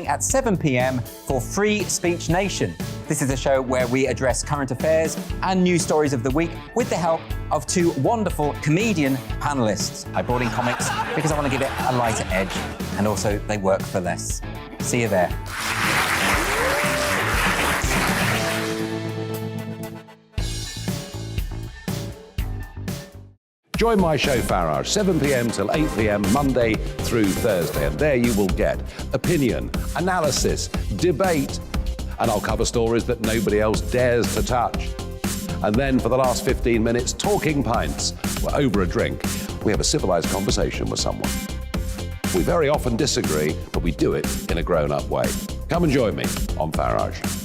at 7 p.m. for Free Speech Nation. This is a show where we address current affairs and news stories of the week with the help of two wonderful comedian panellists. I brought in comics because I want to give it a lighter edge, and also they work for less. See you there. Join my show Farage, 7 p.m. till 8 p.m. Monday through Thursday, and there you will get opinion, analysis, debate, and I'll cover stories that nobody else dares to touch. And then for the last 15 minutes, talking pints. We're over a drink. We have a civilised conversation with someone. We very often disagree, but we do it in a grown-up way. Come and join me on Farage.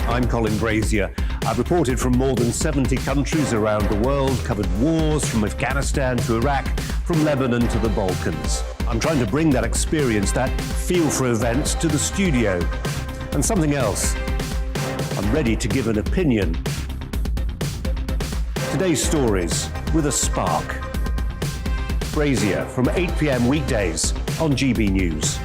I'm Colin Brazier. I've reported from more than 70 countries around the world, covered wars from Afghanistan to Iraq, from Lebanon to the Balkans. I'm trying to bring that experience, that feel for events, to the studio. And something else, I'm ready to give an opinion. Today's stories with a spark. Brazier from 8 p.m. weekdays on GB News.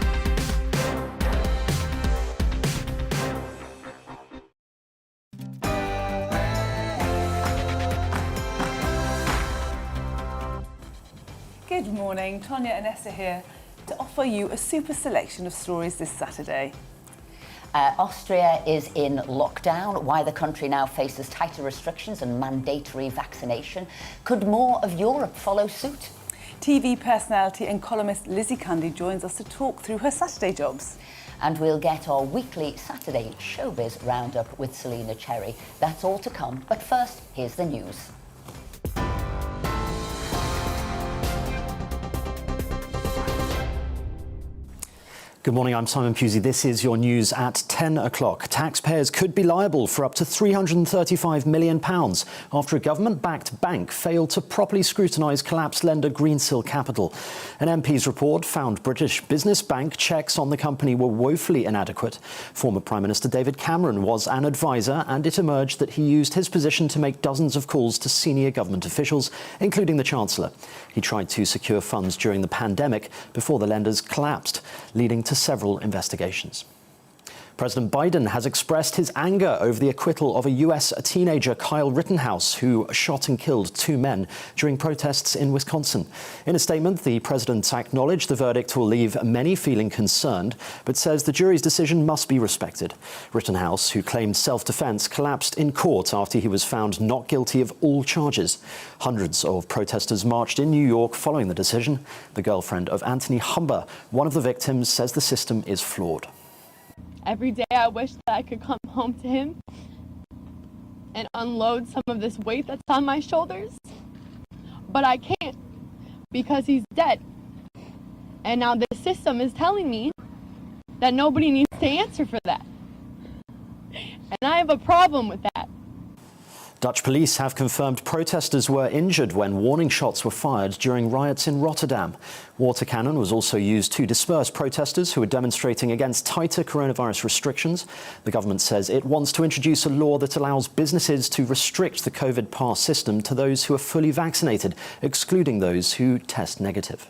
Good morning, Tonya and Esther here to offer you a super selection of stories this Saturday. Austria is in lockdown. Why the country now faces tighter restrictions and mandatory vaccination. Could more of Europe follow suit? TV personality and columnist Lizzie Candy joins us to talk through her Saturday jobs. And we'll get our weekly Saturday showbiz roundup with Selena Cherry. That's all to come, but first, here's the news. Good morning, I'm Simon Pusey. This is your news at 10 o'clock. Taxpayers could be liable for up to £335 million after a government-backed bank failed to properly scrutinise collapsed lender Greensill Capital. An MP's report found British business bank checks on the company were woefully inadequate. Former Prime Minister David Cameron was an advisor, and it emerged that he used his position to make dozens of calls to senior government officials, including the Chancellor. He tried to secure funds during the pandemic before the lenders collapsed, leading to several investigations. President Biden has expressed his anger over the acquittal of a US teenager, Kyle Rittenhouse, who shot and killed two men during protests in Wisconsin. In a statement, the president acknowledged the verdict will leave many feeling concerned, but says the jury's decision must be respected. Rittenhouse, who claimed self-defense, collapsed in court after he was found not guilty of all charges. Hundreds of protesters marched in New York following the decision. The girlfriend of Anthony Humber, one of the victims, says the system is flawed. Every day I wish that I could come home to him and unload some of this weight that's on my shoulders, but I can't because he's dead. And now the system is telling me that nobody needs to answer for that. And I have a problem with that. Dutch police have confirmed protesters were injured when warning shots were fired during riots in Rotterdam. Water cannon was also used to disperse protesters who were demonstrating against tighter coronavirus restrictions. The government says it wants to introduce a law that allows businesses to restrict the COVID pass system to those who are fully vaccinated, excluding those who test negative.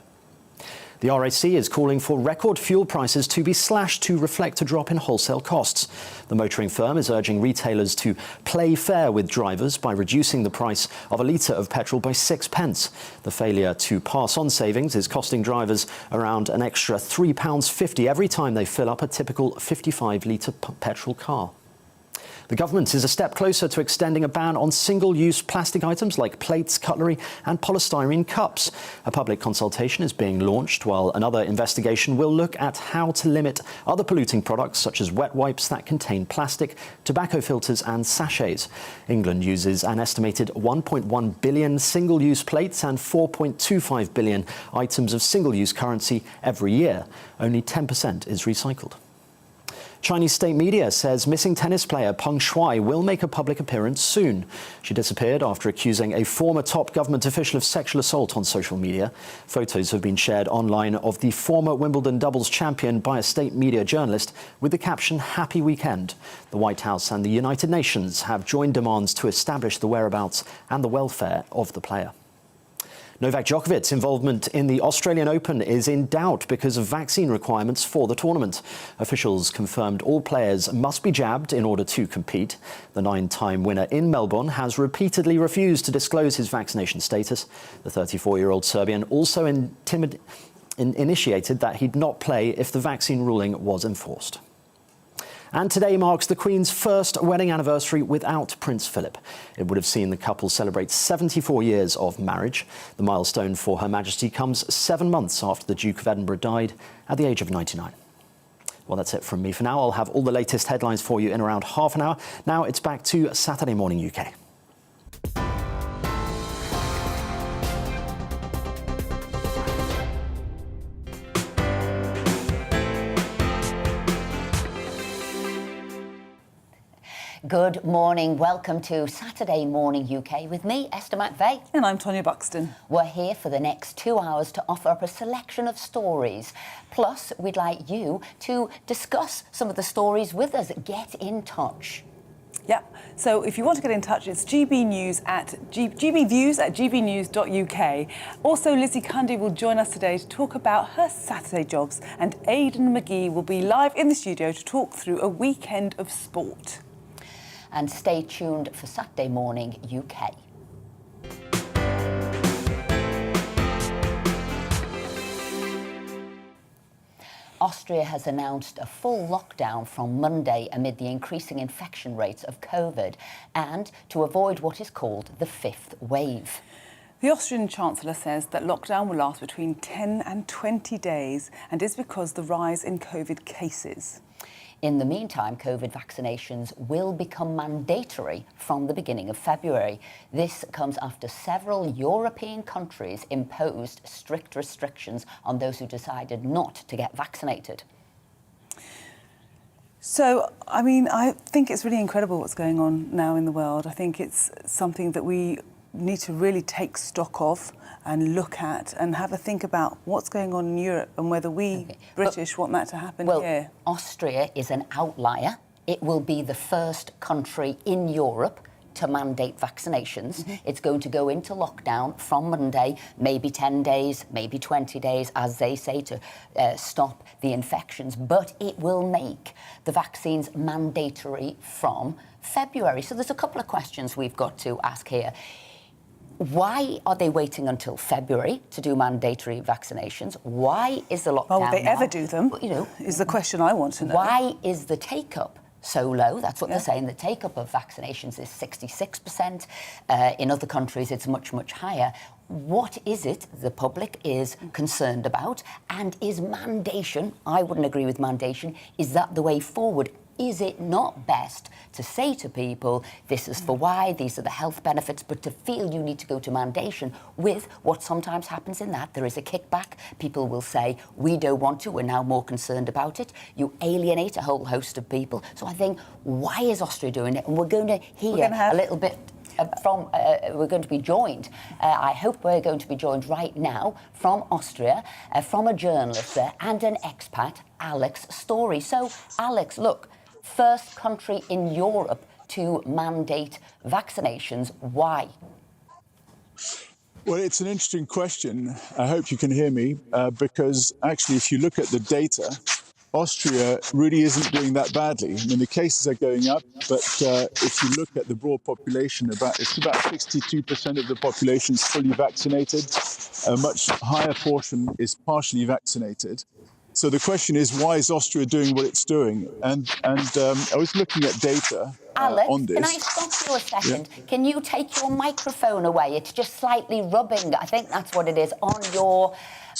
The RAC is calling for record fuel prices to be slashed to reflect a drop in wholesale costs. The motoring firm is urging retailers to play fair with drivers by reducing the price of a litre of petrol by 6 pence. The failure to pass on savings is costing drivers around an extra £3.50 every time they fill up a typical 55-litre petrol car. The government is a step closer to extending a ban on single-use plastic items like plates, cutlery and polystyrene cups. A public consultation is being launched, while another investigation will look at how to limit other polluting products such as wet wipes that contain plastic, tobacco filters and sachets. England uses an estimated 1.1 billion single-use plates and 4.25 billion items of single-use currency every year. Only 10% is recycled. Chinese state media says missing tennis player Peng Shuai will make a public appearance soon. She disappeared after accusing a former top government official of sexual assault on social media. Photos have been shared online of the former Wimbledon doubles champion by a state media journalist with the caption "Happy Weekend." The White House and the United Nations have joined demands to establish the whereabouts and the welfare of the player. Novak Djokovic's involvement in the Australian Open is in doubt because of vaccine requirements for the tournament. Officials confirmed all players must be jabbed in order to compete. The 9-time winner in Melbourne has repeatedly refused to disclose his vaccination status. The 34-year-old Serbian also initiated that he'd not play if the vaccine ruling was enforced. And today marks the Queen's first wedding anniversary without Prince Philip. It would have seen the couple celebrate 74 years of marriage. The milestone for Her Majesty comes 7 months after the Duke of Edinburgh died at the age of 99. Well, that's it from me for now. I'll have all the latest headlines for you in around half an hour. Now it's back to Saturday Morning UK. Good morning. Welcome to Saturday Morning UK with me, Esther McVeigh. And I'm Tonya Buxton. We're here for the next 2 hours to offer up a selection of stories. Plus, we'd like you to discuss some of the stories with us. Get in touch. Yep. So if you want to get in touch, it's GBNews at gbviews at gbnews.uk. Also, Lizzie Cundy will join us today to talk about her Saturday jobs, and Aidan McGee will be live in the studio to talk through a weekend of sport. And stay tuned for Saturday Morning UK. Austria has announced a full lockdown from Monday amid the increasing infection rates of COVID and to avoid what is called the fifth wave. The Austrian Chancellor says that lockdown will last between 10 and 20 days and is because the rise in COVID cases. In the meantime, COVID vaccinations will become mandatory from the beginning of February. This comes after several European countries imposed strict restrictions on those who decided not to get vaccinated. So, I mean, I think it's really incredible what's going on now in the world. I think it's something that we need to really take stock of and look at and have a think about what's going on in Europe and whether we British want that to happen here. Austria is an outlier. It will be the first country in Europe to mandate vaccinations. It's going to go into lockdown from Monday, maybe 10 days, maybe 20 days, as they say, to stop the infections. But it will make the vaccines mandatory from February. So there's a couple of questions we've got to ask here. Why are they waiting until February to do mandatory vaccinations? Why is the lockdown will they now? ever do them, is the question I want to know. Why is the take-up so low? That's what they're saying. The take-up of vaccinations is 66%. In other countries, it's much, much higher. What is it the public is concerned about? And is mandation, I wouldn't agree with mandation, is that the way forward? Is it not best to say to people, this is for why, these are the health benefits, but to feel you need to go to mandation with what sometimes happens in that? There is a kickback. People will say, we don't want to, we're now more concerned about it. You alienate a whole host of people. So I think, why is Austria doing it? And we're going to hear a little bit from, we're going to be joined, I hope we're going to be joined right now from Austria, from a journalist there and an expat, Alex Story. So, Alex, look, first country in Europe to mandate vaccinations. Why? Well, it's an interesting question. I hope you can hear me, because actually, if you look at the data, Austria really isn't doing that badly. I mean, the cases are going up, but if you look at the broad population, it's about 62% of the population is fully vaccinated. A much higher portion is partially vaccinated. So the question is, why is Austria doing what it's doing? And I was looking at data Alex, on this. Can I stop you a second? Yeah. Can you take your microphone away? It's just slightly rubbing. I think that's what it is on your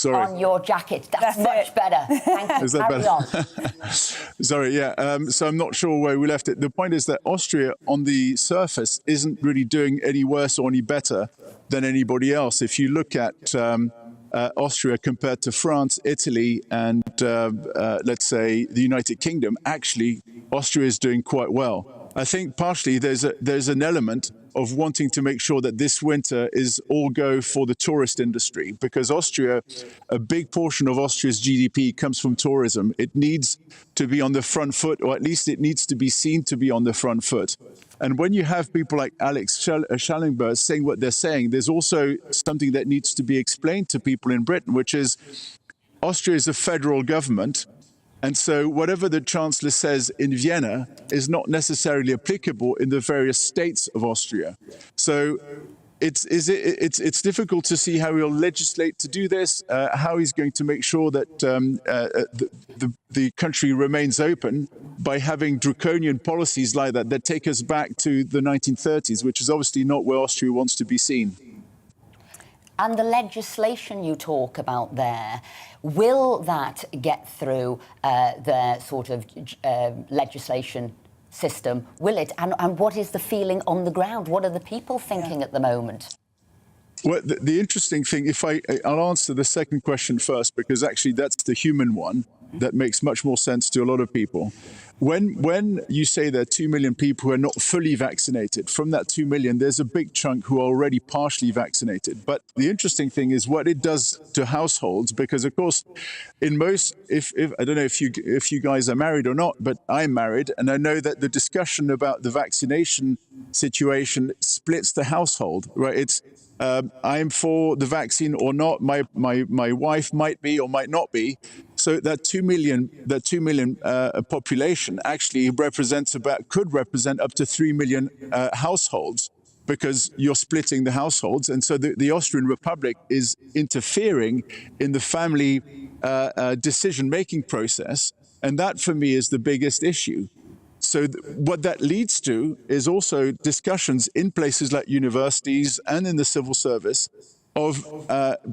on your jacket. That's much better. Thank you. Is that Carry better? on. Sorry, yeah. So I'm not sure where we left it. The point is that Austria, on the surface, isn't really doing any worse or any better than anybody else. If you look at Austria compared to France, Italy, and let's say the United Kingdom, actually Austria is doing quite well. I think partially there's an element of wanting to make sure that this winter is all go for the tourist industry, because Austria, a big portion of Austria's GDP comes from tourism. It needs to be on the front foot, or at least it needs to be seen to be on the front foot. And when you have people like Alex Schallenberg saying what they're saying, there's also something that needs to be explained to people in Britain, which is Austria is a federal government. And so whatever the Chancellor says in Vienna is not necessarily applicable in the various states of Austria. So it's difficult to see how he'll legislate to do this, how he's going to make sure that the country remains open by having draconian policies like that take us back to the 1930s, which is obviously not where Austria wants to be seen. And the legislation you talk about there, will that get through the sort of legislation system? Will it? And what is the feeling on the ground? What are the people thinking at the moment? Well, the interesting thing, I'll answer the second question first, because actually that's the human one that makes much more sense to a lot of people. When you say there are 2 million people who are not fully vaccinated, from that 2 million, there's a big chunk who are already partially vaccinated. But the interesting thing is what it does to households, because of course, in most, if I don't know if you guys are married or not, but I'm married, and I know that the discussion about the vaccination situation splits the household, right? It's I'm for the vaccine or not. My wife might be or might not be. So that 2 million population actually could represent up to 3 million households, because you're splitting the households. And so the Austrian Republic is interfering in the family decision-making process. And that, for me, is the biggest issue. So what that leads to is also discussions in places like universities and in the civil service of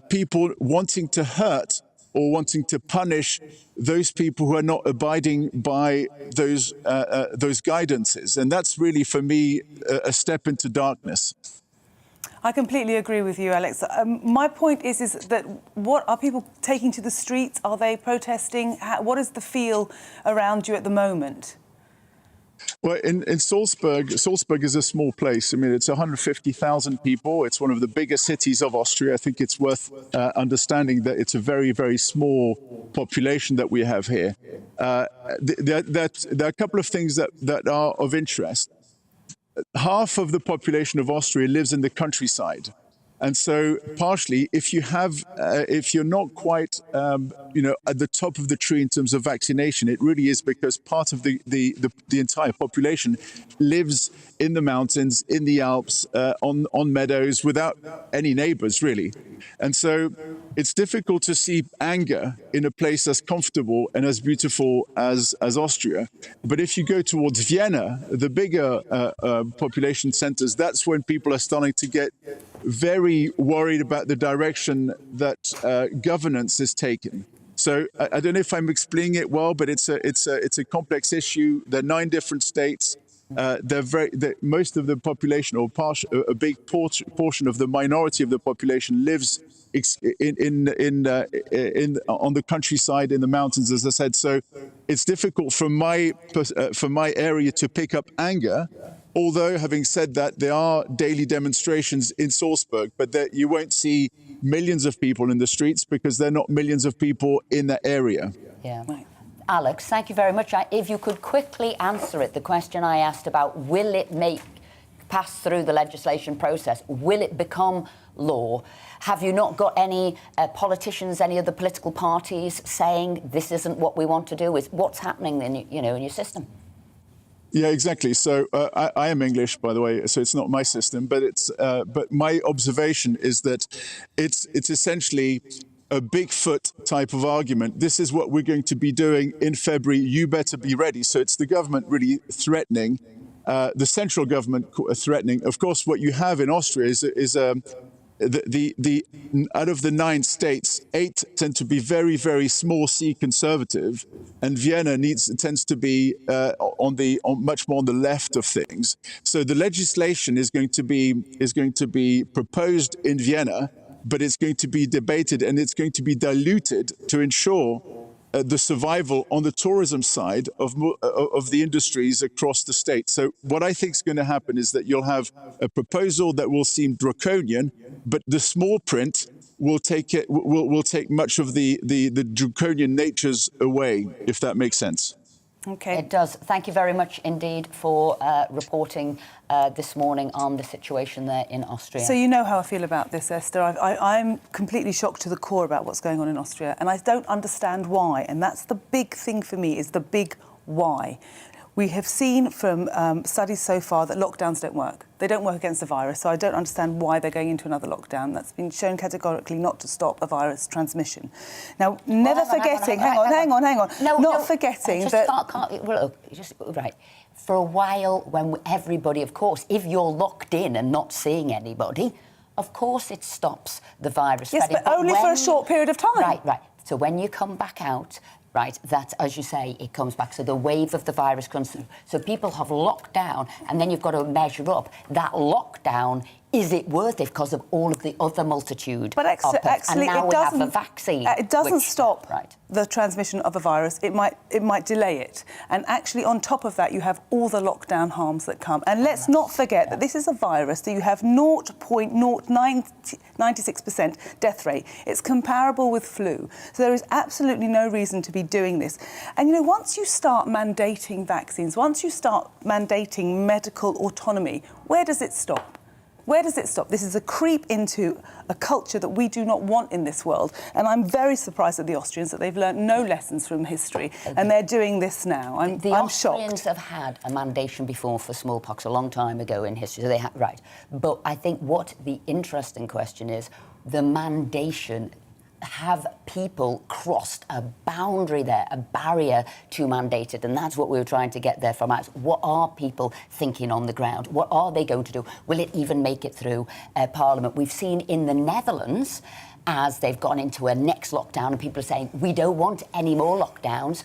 people wanting to hurt or wanting to punish those people who are not abiding by those guidances. And that's really, for me, a step into darkness. I completely agree with you, Alex. My point is that what are people taking to the streets? Are they protesting? What is the feel around you at the moment? Well, in Salzburg is a small place. I mean, it's 150,000 people. It's one of the biggest cities of Austria. I think it's worth understanding that it's a very, very small population that we have here. There are a couple of things that are of interest. Half of the population of Austria lives in the countryside. And so partially, if you're not quite, at the top of the tree in terms of vaccination, it really is because part of the entire population lives in the mountains, in the Alps, on meadows, without any neighbors, really. And so it's difficult to see anger in a place as comfortable and as beautiful as Austria. But if you go towards Vienna, the bigger population centers, that's when people are starting to get very worried about the direction that governance is taken. So I don't know if I'm explaining it well, but it's a complex issue. There are 9 different states. Most of the population, or a big portion of the minority of the population, lives on the countryside, in the mountains, as I said. So it's difficult from my area to pick up anger. Although, having said that, there are daily demonstrations in Salzburg, but that you won't see millions of people in the streets because there are not millions of people in that area. Yeah. Right. Alex, thank you very much. If you could quickly answer it, the question I asked about, will it pass through the legislation process? Will it become law? Have you not got any politicians, any of the political parties saying this isn't what we want to do? Is what's happening in your system? Yeah, exactly. So I am English, by the way, so it's not my system, but my observation is that it's essentially a Bigfoot type of argument. This is what we're going to be doing in February. You better be ready. So it's the government really threatening, the central government threatening. Of course, what you have in Austria is out of the 9 states, 8 tend to be very, very small C conservative, and Vienna tends to be much more on the left of things. So the legislation is going to be proposed in Vienna, but it's going to be debated and it's going to be diluted to ensure the survival on the tourism side of the industries across the state. So what I think is going to happen is that you'll have a proposal that will seem draconian, but the small print will take much of the draconian natures away, if that makes sense. Okay. It does. Thank you very much indeed for reporting this morning on the situation there in Austria. So you know how I feel about this, Esther. I'm completely shocked to the core about what's going on in Austria, and I don't understand why. And that's the big thing for me, is the big why. We have seen from studies so far that lockdowns don't work. They don't work against the virus, so I don't understand why they're going into another lockdown. That's been shown categorically not to stop a virus transmission. Now, never forgetting... Hang on. Not forgetting that... Right. For a while, when everybody, of course, if you're locked in and not seeing anybody, of course it stops the virus. Yes, but only for a short period of time. Right. So when you come back out... Right, that, as you say, it comes back. So the wave of the virus comes through. So people have locked down, and then you've got to measure up that lockdown. Is it worth it because of all of the other multitude? But actually, and now we have a vaccine. It doesn't stop the transmission of a virus. It might delay it. And actually, on top of that, you have all the lockdown harms that come. And let's not forget that this is a virus that you have 0.096% death rate. It's comparable with flu. So there is absolutely no reason to be doing this. And, you know, once you start mandating vaccines, once you start mandating medical autonomy, where does it stop? Where does it stop? This is a creep into a culture that we do not want in this world. And I'm very surprised at the Austrians that they've learned no lessons from history. And they're doing this now. I'm shocked. The Austrians have had a mandation before for smallpox a long time ago in history. So they right. But I think what the interesting question is, the mandation... Have people crossed a boundary there, a barrier to mandate it? And that's what we were trying to get there from us. What are people thinking on the ground? What are they going to do? Will it even make it through Parliament? We've seen in the Netherlands, as they've gone into a next lockdown, and people are saying, we don't want any more lockdowns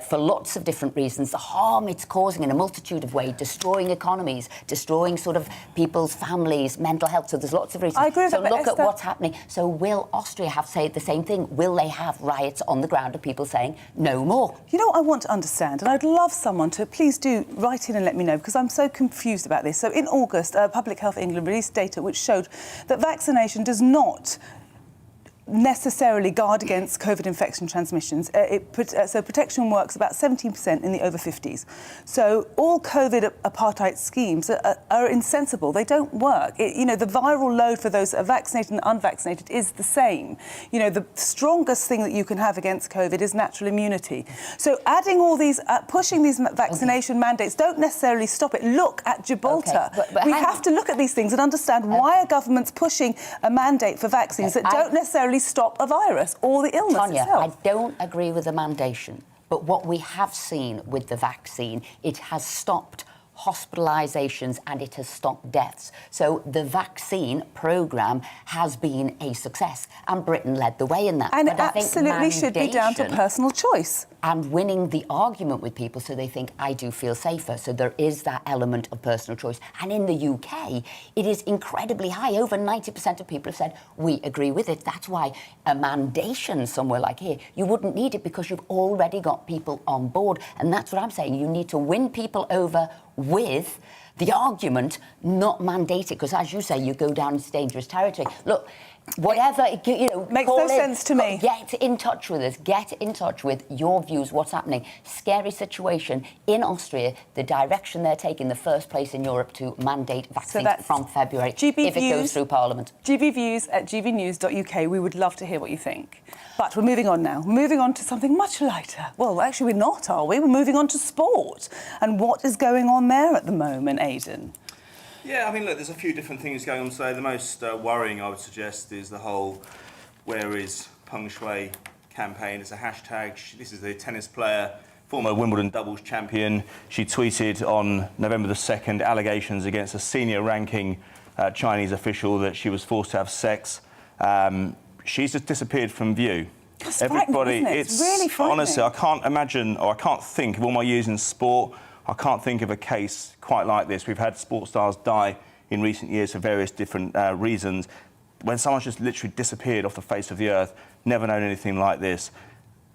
for lots of different reasons. The harm it's causing in a multitude of ways, destroying economies, destroying sort of people's families, mental health. So there's lots of reasons. I agree with so that, look Esther, at what's happening. So will Austria have said the same thing? Will they have riots on the ground of people saying no more? You know what I want to understand, and I'd love someone to please do write in and let me know, because I'm so confused about this. So in August, Public Health England released data which showed that vaccination does not necessarily guard against COVID infection transmissions. So protection works about 17% in the over 50s. So all COVID apartheid schemes are insensible. They don't work. You know, the viral load for those that are vaccinated and unvaccinated is the same. You know, the strongest thing that you can have against COVID is natural immunity. So adding all these, pushing these vaccination mandates don't necessarily stop it. Look at Gibraltar. But we have to look at these things and understand why are governments pushing a mandate for vaccines that don't necessarily stop a virus or the illness Tonya, itself. I don't agree with the mandation, but what we have seen with the vaccine, it has stopped hospitalisations and it has stopped deaths. So the vaccine programme has been a success, and Britain led the way in that. And but it absolutely should be down to personal choice. And winning the argument with people so they think, I do feel safer. So there is that element of personal choice. And in the UK, it is incredibly high. Over 90% of people have said, we agree with it. That's why a mandation somewhere like here, you wouldn't need it because you've already got people on board. And that's what I'm saying. You need to win people over with the argument, not mandate it. Because as you say, you go down into dangerous territory. Look, whatever, you know... Makes no sense to me. Get in touch with us. Get in touch with your views, what's happening. Scary situation in Austria, the direction they're taking, the first place in Europe to mandate vaccines from February, if it goes through Parliament. GBViews@gbnews.uk. We would love to hear what you think. But we're moving on now. Moving on to something much lighter. Well, actually, we're not, are we? We're moving on to sport. And what is going on there at the moment, Aidan? Yeah, I mean, look, there's a few different things going on today. The most worrying, I would suggest, is the whole "Where is Peng Shuai" campaign. It's a hashtag. This is the tennis player, former Wimbledon doubles champion. She tweeted on November the 2nd allegations against a senior-ranking Chinese official that she was forced to have sex. She's just disappeared from view. That's everybody, isn't it? It's really frightening. Honestly, I can't imagine, or I can't think of all my years in sport, I can't think of a case quite like this. We've had sports stars die in recent years for various different reasons. When someone's just literally disappeared off the face of the earth, never known anything like this,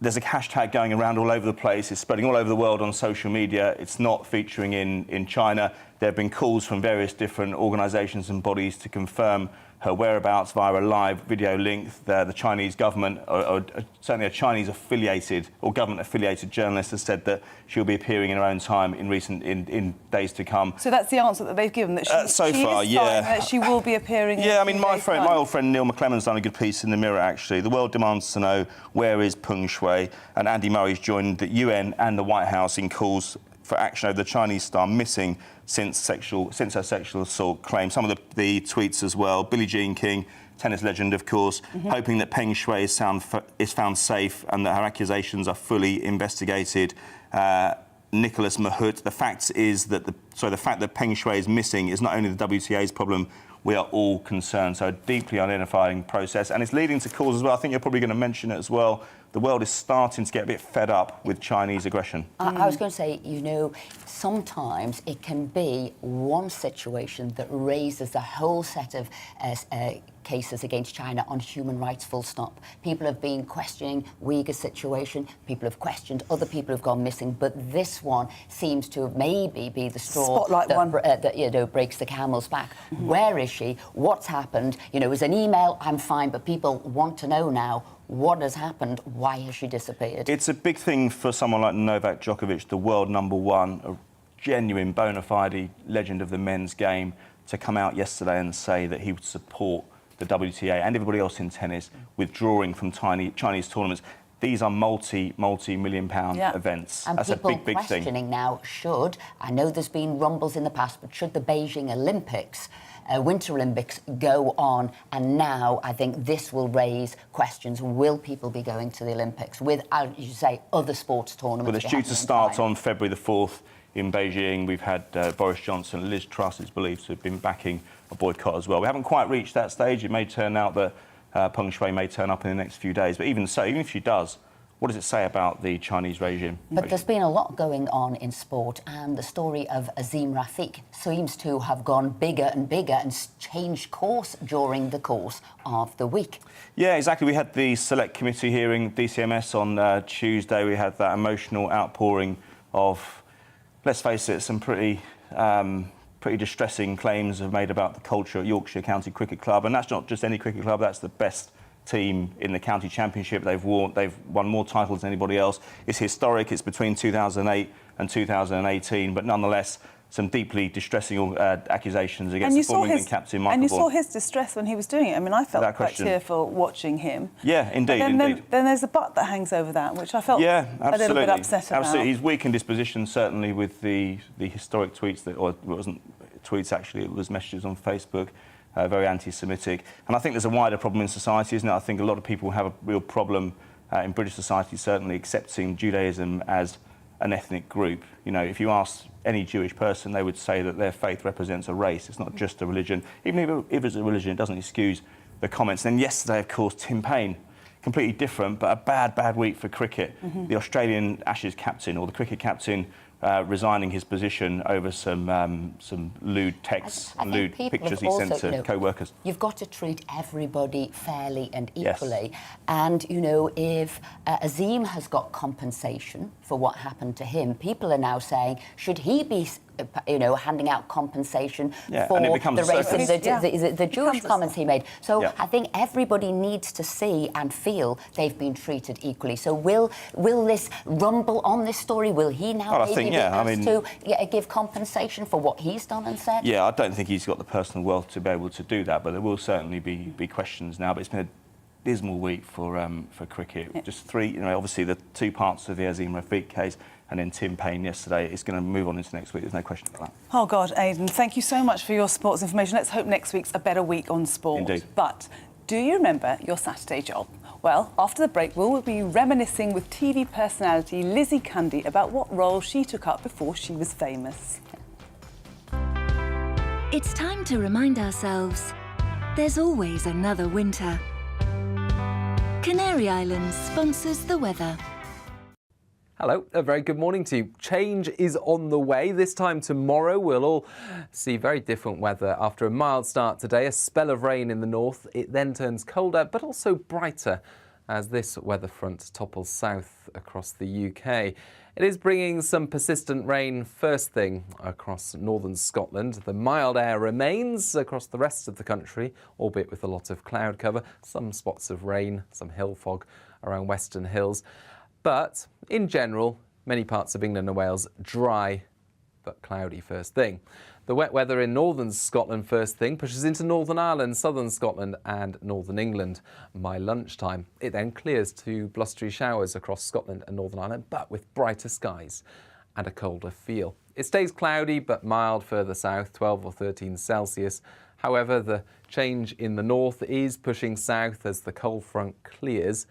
there's a hashtag going around all over the place. It's spreading all over the world on social media. It's not featuring in China. There have been calls from various different organisations and bodies to confirm her whereabouts via a live video link. The Chinese government, or certainly a Chinese-affiliated or government-affiliated journalist, has said that she'll be appearing in her own time in days to come. So that's the answer that they've given, that she, so she far, is yeah. fine, that she will be appearing. Yeah, I mean, my old friend Neil McClemmen's done a good piece in the Mirror, actually. The world demands to know, where is Peng Shuai? And Andy Murray's joined the UN and the White House in calls for action over the Chinese star missing since her sexual assault claim. Some of the tweets as well. Billie Jean King, tennis legend, of course, hoping that Peng Shuai is found safe and that her accusations are fully investigated. Nicholas Mahut, the fact that Peng Shuai is missing is not only the WTA's problem, we are all concerned. So a deeply identifying process, and it's leading to calls as well. I think you're probably going to mention it as well. The world is starting to get a bit fed up with Chinese aggression. I was going to say, you know, sometimes it can be one situation that raises a whole set of cases against China on human rights, full stop. People have been questioning Uyghur situation, people have questioned other people who've gone missing, but this one seems to maybe be the straw that breaks the camel's back. Where is she? What's happened? You know, it was an email, I'm fine, but people want to know now, what has happened? Why has she disappeared? It's a big thing for someone like Novak Djokovic, the world #1, a genuine bona fide legend of the men's game, to come out yesterday and say that he would support the WTA and everybody else in tennis withdrawing from Chinese tournaments. These are multi-million pound events. And that's a big thing. Questioning now, I know there's been rumbles in the past, but should the Beijing Olympics, Winter Olympics, go on? And now I think this will raise questions. Will people be going to the Olympics with, as you say, other sports tournaments? Well, it's due to start on February the 4th in Beijing. We've had Boris Johnson, Liz Truss is believed to have been backing a boycott as well. We haven't quite reached that stage. It may turn out that Peng Shuai may turn up in the next few days. But even so, even if she does, what does it say about the Chinese regime? But there's been a lot going on in sport, and the story of Azim Rafiq seems to have gone bigger and bigger and changed course during the course of the week. Yeah, exactly. We had the Select Committee hearing, DCMS, on Tuesday. We had that emotional outpouring of, let's face it, some pretty distressing claims have made about the culture at Yorkshire County Cricket Club. And that's not just any cricket club, that's the best team in the county championship. They've won more titles than anybody else. It's historic. It's between 2008 and 2018, but nonetheless, some deeply distressing accusations against the former England captain, Michael And you Vaughan. saw his distress when he was doing it. I mean, I felt quite tearful watching him. Yeah, indeed, Then there's a but that hangs over that, which I felt a little bit upset about. Absolutely. He's weakened his position, certainly, with the historic tweets, or it wasn't tweets, actually, it was messages on Facebook, very anti-Semitic. And I think there's a wider problem in society, isn't it? I think a lot of people have a real problem in British society, certainly, accepting Judaism as an ethnic group. You know, if you ask any Jewish person, they would say that their faith represents a race. It's not just a religion. Even if it's a religion, it doesn't excuse the comments. Then yesterday, of course, Tim Payne, completely different, but a bad week for cricket. The Australian Ashes captain, or the cricket captain, resigning his position over some lewd texts and lewd pictures he sent to co-workers. You've got to treat everybody fairly and equally. Yes. And, you know, if Azim has got compensation for what happened to him, people are now saying, should he be, you know, handing out compensation for the racist, the Jewish comments he made. So I think everybody needs to see and feel they've been treated equally. So will this rumble on this story? Will he now to give compensation for what he's done and said? Yeah, I don't think he's got the personal wealth to be able to do that, but there will certainly be questions now. But it's been a dismal week for cricket. Yeah. Just three, you know, obviously the two parts of the Azim Rafiq case, and then Tim Payne yesterday. It's going to move on into next week. There's no question about that. Oh, God, Aidan, thank you so much for your sports information. Let's hope next week's a better week on sport. Indeed. But do you remember your Saturday job? Well, after the break, we'll be reminiscing with TV personality Lizzie Cundy about what role she took up before she was famous. It's time to remind ourselves there's always another winter. Canary Islands sponsors the weather. Hello, a very good morning to you. Change is on the way. This time tomorrow, we'll all see very different weather. After a mild start today, a spell of rain in the north. It then turns colder, but also brighter as this weather front topples south across the UK. It is bringing some persistent rain first thing across northern Scotland. The mild air remains across the rest of the country, albeit with a lot of cloud cover, some spots of rain, some hill fog around Western Hills. But in general, many parts of England and Wales dry but cloudy first thing. The wet weather in northern Scotland first thing pushes into Northern Ireland, southern Scotland and northern England by lunchtime. It then clears to blustery showers across Scotland and Northern Ireland, but with brighter skies and a colder feel. It stays cloudy but mild further south, 12 or 13 Celsius. However, the change in the north is pushing south as the cold front clears,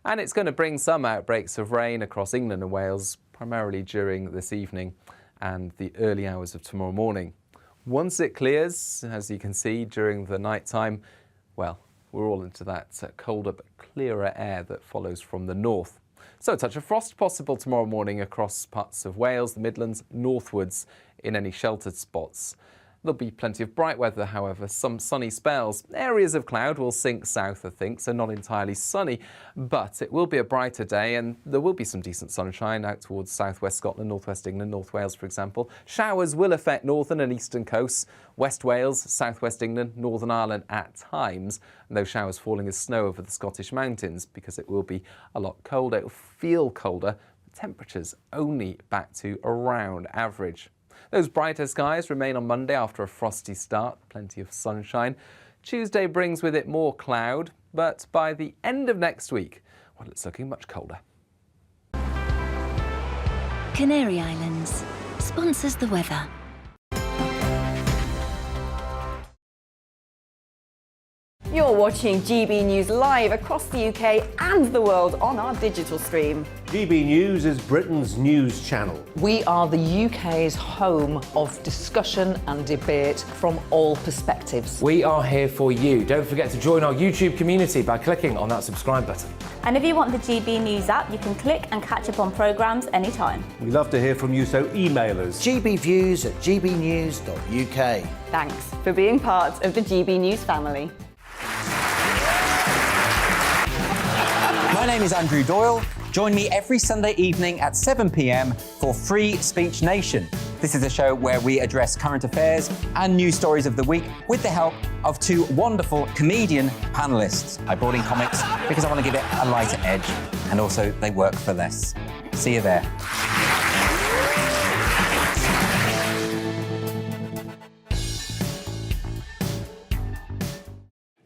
and it's going to bring some outbreaks of rain across England and Wales, primarily during this evening and the early hours of tomorrow morning. Once it clears, as you can see, during the night time, well, we're all into that colder but clearer air that follows from the north. So a touch of frost possible tomorrow morning across parts of Wales, the Midlands, northwards in any sheltered spots. There'll be plenty of bright weather, however, some sunny spells. Areas of cloud will sink south, I think, so not entirely sunny, but it will be a brighter day and there will be some decent sunshine out towards southwest Scotland, northwest England, North Wales, for example. Showers will affect northern and eastern coasts, West Wales, southwest England, Northern Ireland at times, and those showers falling as snow over the Scottish mountains because it will be a lot colder. It will feel colder, but temperatures only back to around average. Those brighter skies remain on Monday after a frosty start, plenty of sunshine. Tuesday brings with it more cloud, but by the end of next week, well, it's looking much colder. Canary Islands sponsors the weather. You're watching GB News live across the UK and the world on our digital stream. GB News is Britain's news channel. We are the UK's home of discussion and debate from all perspectives. We are here for you. Don't forget to join our YouTube community by clicking on that subscribe button. And if you want the GB News app, you can click and catch up on programmes anytime. We love to hear from you, so email us. gbviews@gbnews.uk. Thanks for being part of the GB News family. My name is Andrew Doyle. Join me every Sunday evening at 7 p.m. for Free Speech Nation. This is a show where we address current affairs and news stories of the week with the help of two wonderful comedian panellists. I brought in comics because I want to give it a lighter edge, and also they work for less. See you there.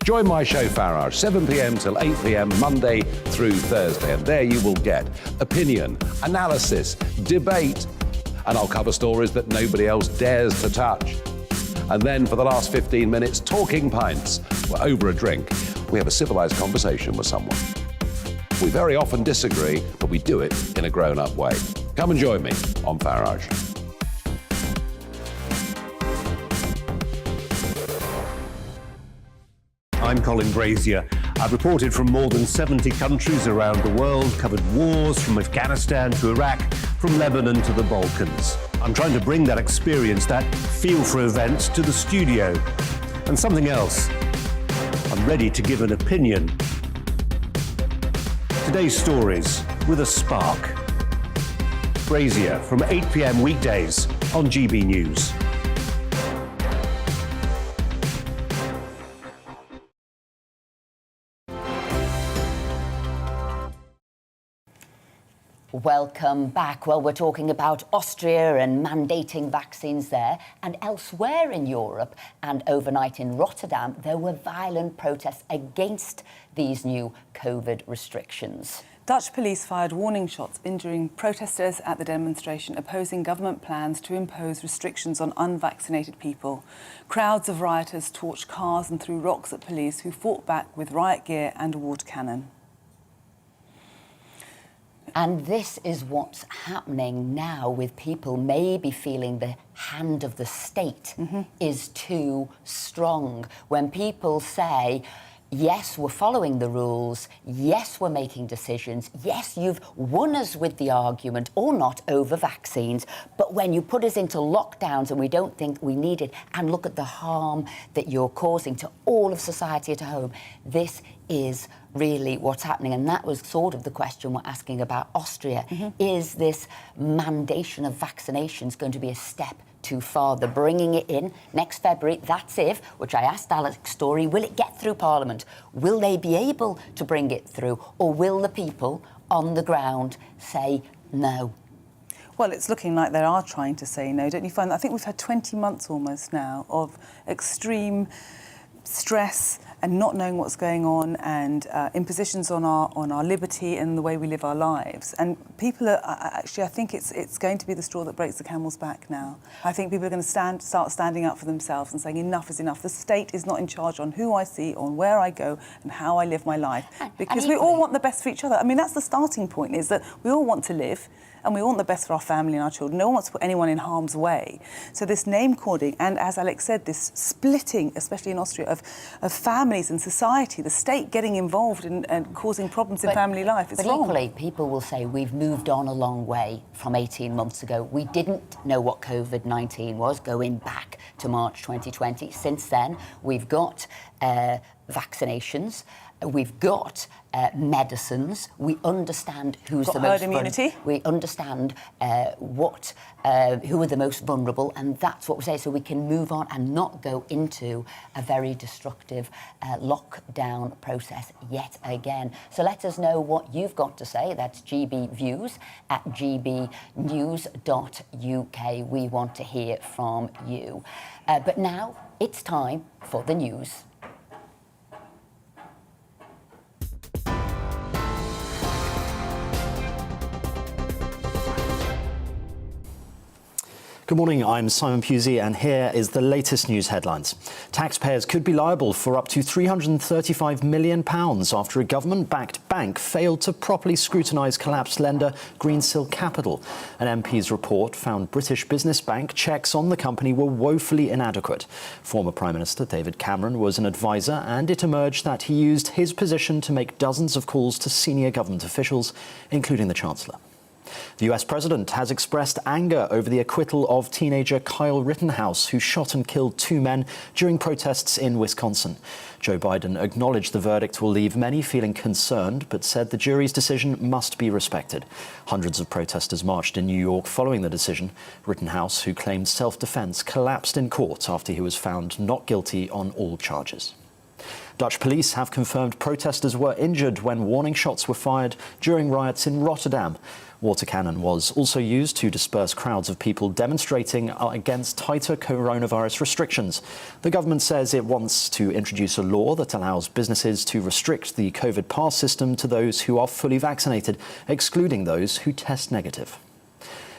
Join my show Farage, 7 p.m. till 8 p.m. Monday through Thursday, and there you will get opinion, analysis, debate, and I'll cover stories that nobody else dares to touch. And then for the last 15 minutes, talking pints. We're over a drink. We have a civilised conversation with someone. We very often disagree, but we do it in a grown-up way. Come and join me on Farage. I'm Colin Brazier. I've reported from more than 70 countries around the world, covered wars from Afghanistan to Iraq, from Lebanon to the Balkans. I'm trying to bring that experience, that feel for events, to the studio. And something else, I'm ready to give an opinion. Today's stories with a spark. Brazier from 8 p.m. weekdays on GB News. Welcome back. Well, we're talking about Austria and mandating vaccines there, and elsewhere in Europe. And overnight in Rotterdam, there were violent protests against these new COVID restrictions. Dutch police fired warning shots, injuring protesters at the demonstration opposing government plans to impose restrictions on unvaccinated people. Crowds of rioters torched cars and threw rocks at police, who fought back with riot gear and a water cannon. And this is what's happening now, with people maybe feeling the hand of the state is too strong. When people say, yes, we're following the rules. Yes, we're making decisions. Yes, you've won us with the argument or not over vaccines. But when you put us into lockdowns and we don't think we need it, and look at the harm that you're causing to all of society at home, this is really what's happening. And that was sort of the question we're asking about Austria. Is this mandation of vaccinations going to be a step too far? They're bringing it in next February. That's if, which I asked Alex Story, will it get through Parliament? Will they be able to bring it through? Or will the people on the ground say no? Well, it's looking like they are trying to say no, don't you find that? I think we've had 20 months almost now of extreme stress and not knowing what's going on, and impositions on our liberty and the way we live our lives. And people are actually, I think it's going to be the straw that breaks the camel's back now. I think people are going to start standing up for themselves and saying enough is enough. The state is not in charge on who I see, on where I go, and how I live my life. Because we all want the best for each other. I mean, that's the starting point, is that we all want to live, and we want the best for our family and our children. No one wants to put anyone in harm's way. So this name-calling, and as Alex said, this splitting, especially in Austria, of families and society, the state getting involved and causing problems in family life, it's wrong. But equally, people will say we've moved on a long way from 18 months ago. We didn't know what COVID-19 was going back to March 2020. Since then, we've got vaccinations. We've got medicines. We understand who's the most immunity. We understand who are the most vulnerable, and that's what we say. So we can move on and not go into a very destructive lockdown process yet again. So let us know what you've got to say. That's GB Views at gbnews.uk. We want to hear from you. But now it's time for the news. Good morning, I'm Simon Pusey, and here is the latest news headlines. Taxpayers could be liable for up to £335 million after a government-backed bank failed to properly scrutinise collapsed lender Greensill Capital. An MP's report found British business bank checks on the company were woefully inadequate. Former Prime Minister David Cameron was an advisor, and it emerged that he used his position to make dozens of calls to senior government officials, including the Chancellor. The US President has expressed anger over the acquittal of teenager Kyle Rittenhouse, who shot and killed 2 men during protests in Wisconsin. Joe Biden acknowledged the verdict will leave many feeling concerned, but said the jury's decision must be respected. Hundreds of protesters marched in New York following the decision. Rittenhouse, who claimed self-defense, collapsed in court after he was found not guilty on all charges. Dutch police have confirmed protesters were injured when warning shots were fired during riots in Rotterdam. Water cannon was also used to disperse crowds of people demonstrating against tighter coronavirus restrictions. The government says it wants to introduce a law that allows businesses to restrict the COVID pass system to those who are fully vaccinated, excluding those who test negative.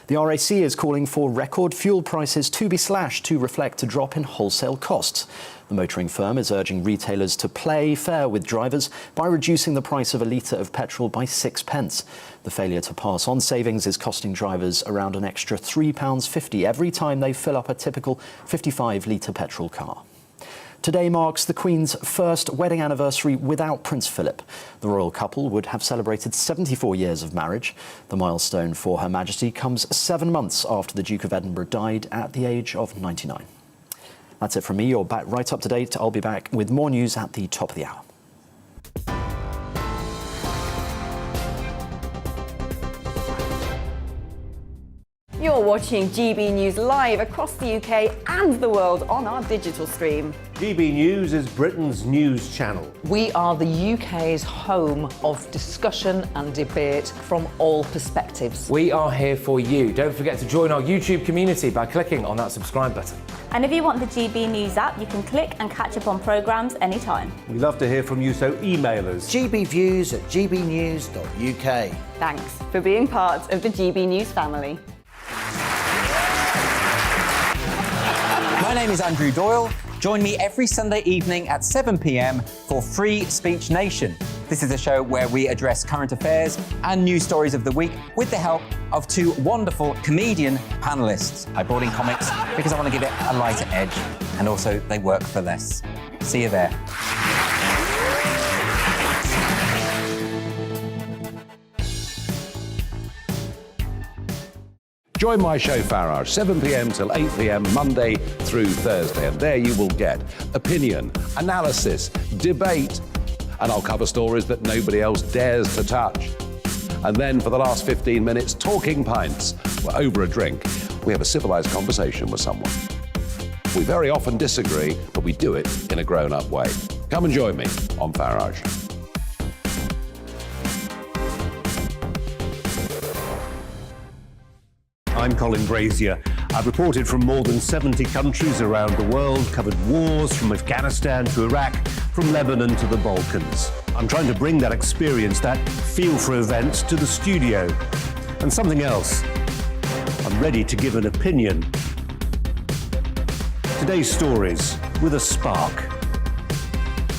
The RAC is calling for record fuel prices to be slashed to reflect a drop in wholesale costs. The motoring firm is urging retailers to play fair with drivers by reducing the price of a litre of petrol by 6 pence. The failure to pass on savings is costing drivers around an extra £3.50 every time they fill up a typical 55-litre petrol car. Today marks the Queen's first wedding anniversary without Prince Philip. The royal couple would have celebrated 74 years of marriage. The milestone for Her Majesty comes 7 months after the Duke of Edinburgh died at the age of 99. That's it from me. You're back right up to date. I'll be back with more news at the top of the hour. You're watching GB News live across the UK and the world on our digital stream. GB News is Britain's news channel. We are the UK's home of discussion and debate from all perspectives. We are here for you. Don't forget to join our YouTube community by clicking on that subscribe button. And if you want the GB News app, you can click and catch up on programmes anytime. We love to hear from you, so email us. gbviews at gbnews.uk. Thanks for being part of the GB News family. My name is Andrew Doyle. Join me every Sunday evening at 7 p.m. for Free Speech Nation. This is a show where we address current affairs and news stories of the week with the help of 2 wonderful comedian panellists. I brought in comics because I want to give it a lighter edge, and also they work for less. See you there. Join my show Farage, 7 p.m. till 8 p.m. Monday through Thursday, and there you will get opinion, analysis, debate, and I'll cover stories that nobody else dares to touch. And then for the last 15 minutes, talking pints. We're over a drink. We have a civilised conversation with someone. We very often disagree, but we do it in a grown-up way. Come and join me on Farage. I'm Colin Brazier. I've reported from more than 70 countries around the world, covered wars from Afghanistan to Iraq, from Lebanon to the Balkans. I'm trying to bring that experience, that feel for events, to the studio. And something else, I'm ready to give an opinion. Today's stories with a spark.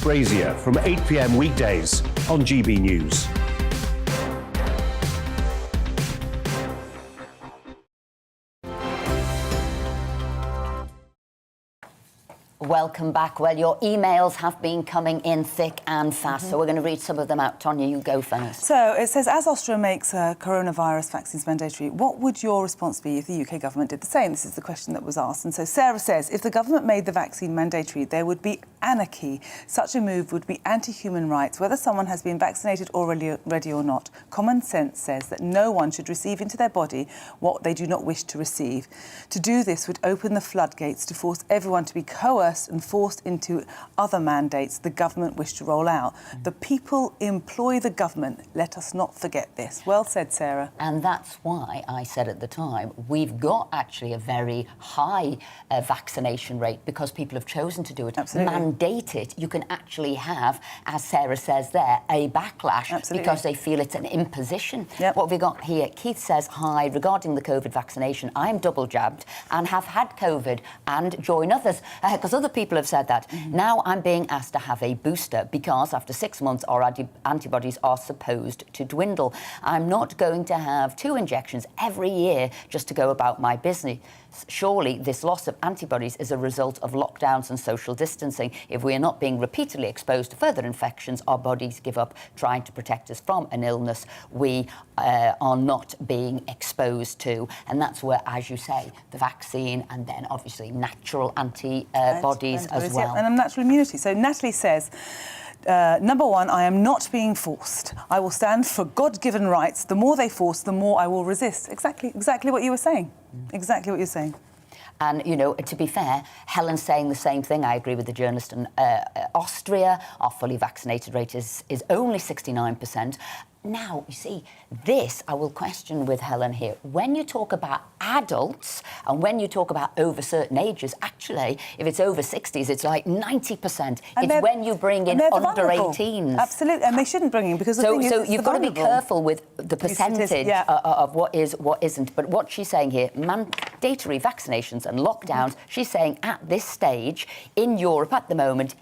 Brazier from 8 p.m. weekdays on GB News. Welcome back. Well, your emails have been coming in thick and fast, so we're going to read some of them out. Tonya, you go first. So it says, as Austria makes coronavirus vaccines mandatory, what would your response be if the UK government did the same? This is the question that was asked. And so Sarah says, if the government made the vaccine mandatory, there would be anarchy. Such a move would be anti-human rights, whether someone has been vaccinated already or not. Common sense says that no one should receive into their body what they do not wish to receive. To do this would open the floodgates to force everyone to be coerced and forced into other mandates the government wish to roll out. The people employ the government. Let us not forget this. Well said, Sarah. And that's why I said at the time, we've got actually a very high vaccination rate because people have chosen to do it. Absolutely. Mandate it. You can actually have, as Sarah says there, a backlash. Absolutely. Because they feel it's an imposition. Yep. What have we got here? Keith says, hi, regarding the COVID vaccination, I'm double jabbed and have had COVID and join others. Because other people have said that. Now I'm being asked to have a booster because after 6 months our antibodies are supposed to dwindle. I'm not going to have 2 injections every year just to go about my business. Surely this loss of antibodies is a result of lockdowns and social distancing. If we are not being repeatedly exposed to further infections, our bodies give up trying to protect us from an illness we are not being exposed to. And that's where, as you say, the vaccine and then obviously natural antibodies as well. And natural immunity. So Natalie says, number one, I am not being forced. I will stand for God-given rights. The more they force, the more I will resist. Exactly what you were saying. Exactly what you're saying. And, you know, to be fair, Helen's saying the same thing. I agree with the journalist. In Austria, our fully vaccinated rate is only 69%. Now, you see, this I will question with Helen here. When you talk about adults and when you talk about over certain ages, actually, if it's over 60s, it's like 90%. It's when you bring in under 18s. Absolutely, and they shouldn't bring in because the thing is, so you've got to be careful with the percentage of what is, what isn't. But what she's saying here, mandatory vaccinations and lockdowns, she's saying at this stage in Europe at the moment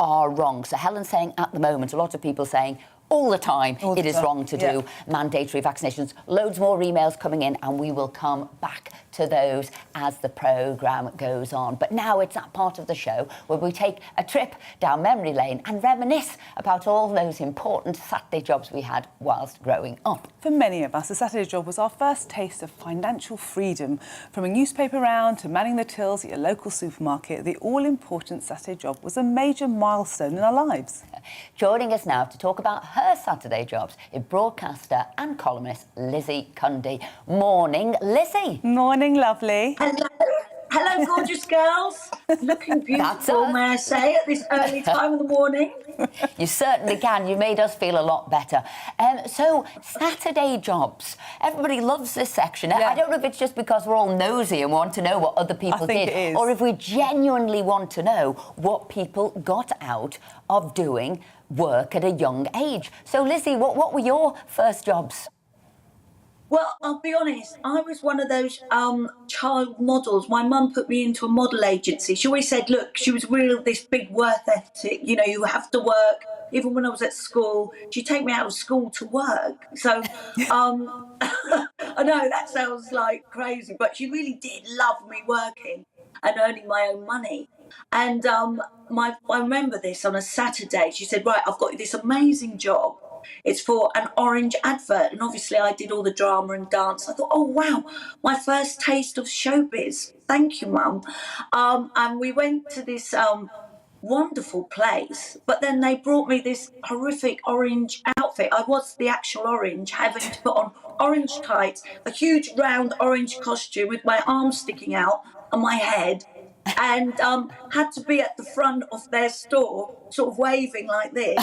are wrong. So Helen's saying at the moment, a lot of people saying, all the time, it is wrong to do mandatory vaccinations. Loads more emails coming in, and we will come back to those as the programme goes on. But now it's that part of the show where we take a trip down memory lane and reminisce about all those important Saturday jobs we had whilst growing up. For many of us, a Saturday job was our first taste of financial freedom. From a newspaper round to manning the tills at your local supermarket, the all-important Saturday job was a major milestone in our lives. Joining us now to talk about her Saturday jobs is broadcaster and columnist Lizzie Cundy. Morning, Lizzie. Morning, lovely. Hello. Hello, gorgeous girls. Looking beautiful, may I say, at this early time of the morning. You certainly can. You made us feel a lot better. So, Saturday jobs. Everybody loves this section. I don't know if it's just because we're all nosy and want to know what other people did, or if we genuinely want to know what people got out of doing work at a young age. So, Lizzie, what were your first jobs? Well, I'll be honest, I was one of those child models. My mum put me into a model agency. She always said, look, she was real, this big work ethic, you know, you have to work. Even when I was at school, she'd take me out of school to work. So, I know that sounds like crazy, but she really did love me working and earning my own money. And I remember this on a Saturday. She said, right, I've got this amazing job. It's for an Orange advert, and obviously I did all the drama and dance. I thought, oh wow, my first taste of showbiz. Thank you, Mum. And we went to this wonderful place, but then they brought me this horrific orange outfit. I was the actual orange, having to put on orange tights, a huge round orange costume with my arms sticking out and my head, and had to be at the front of their store, sort of waving like this.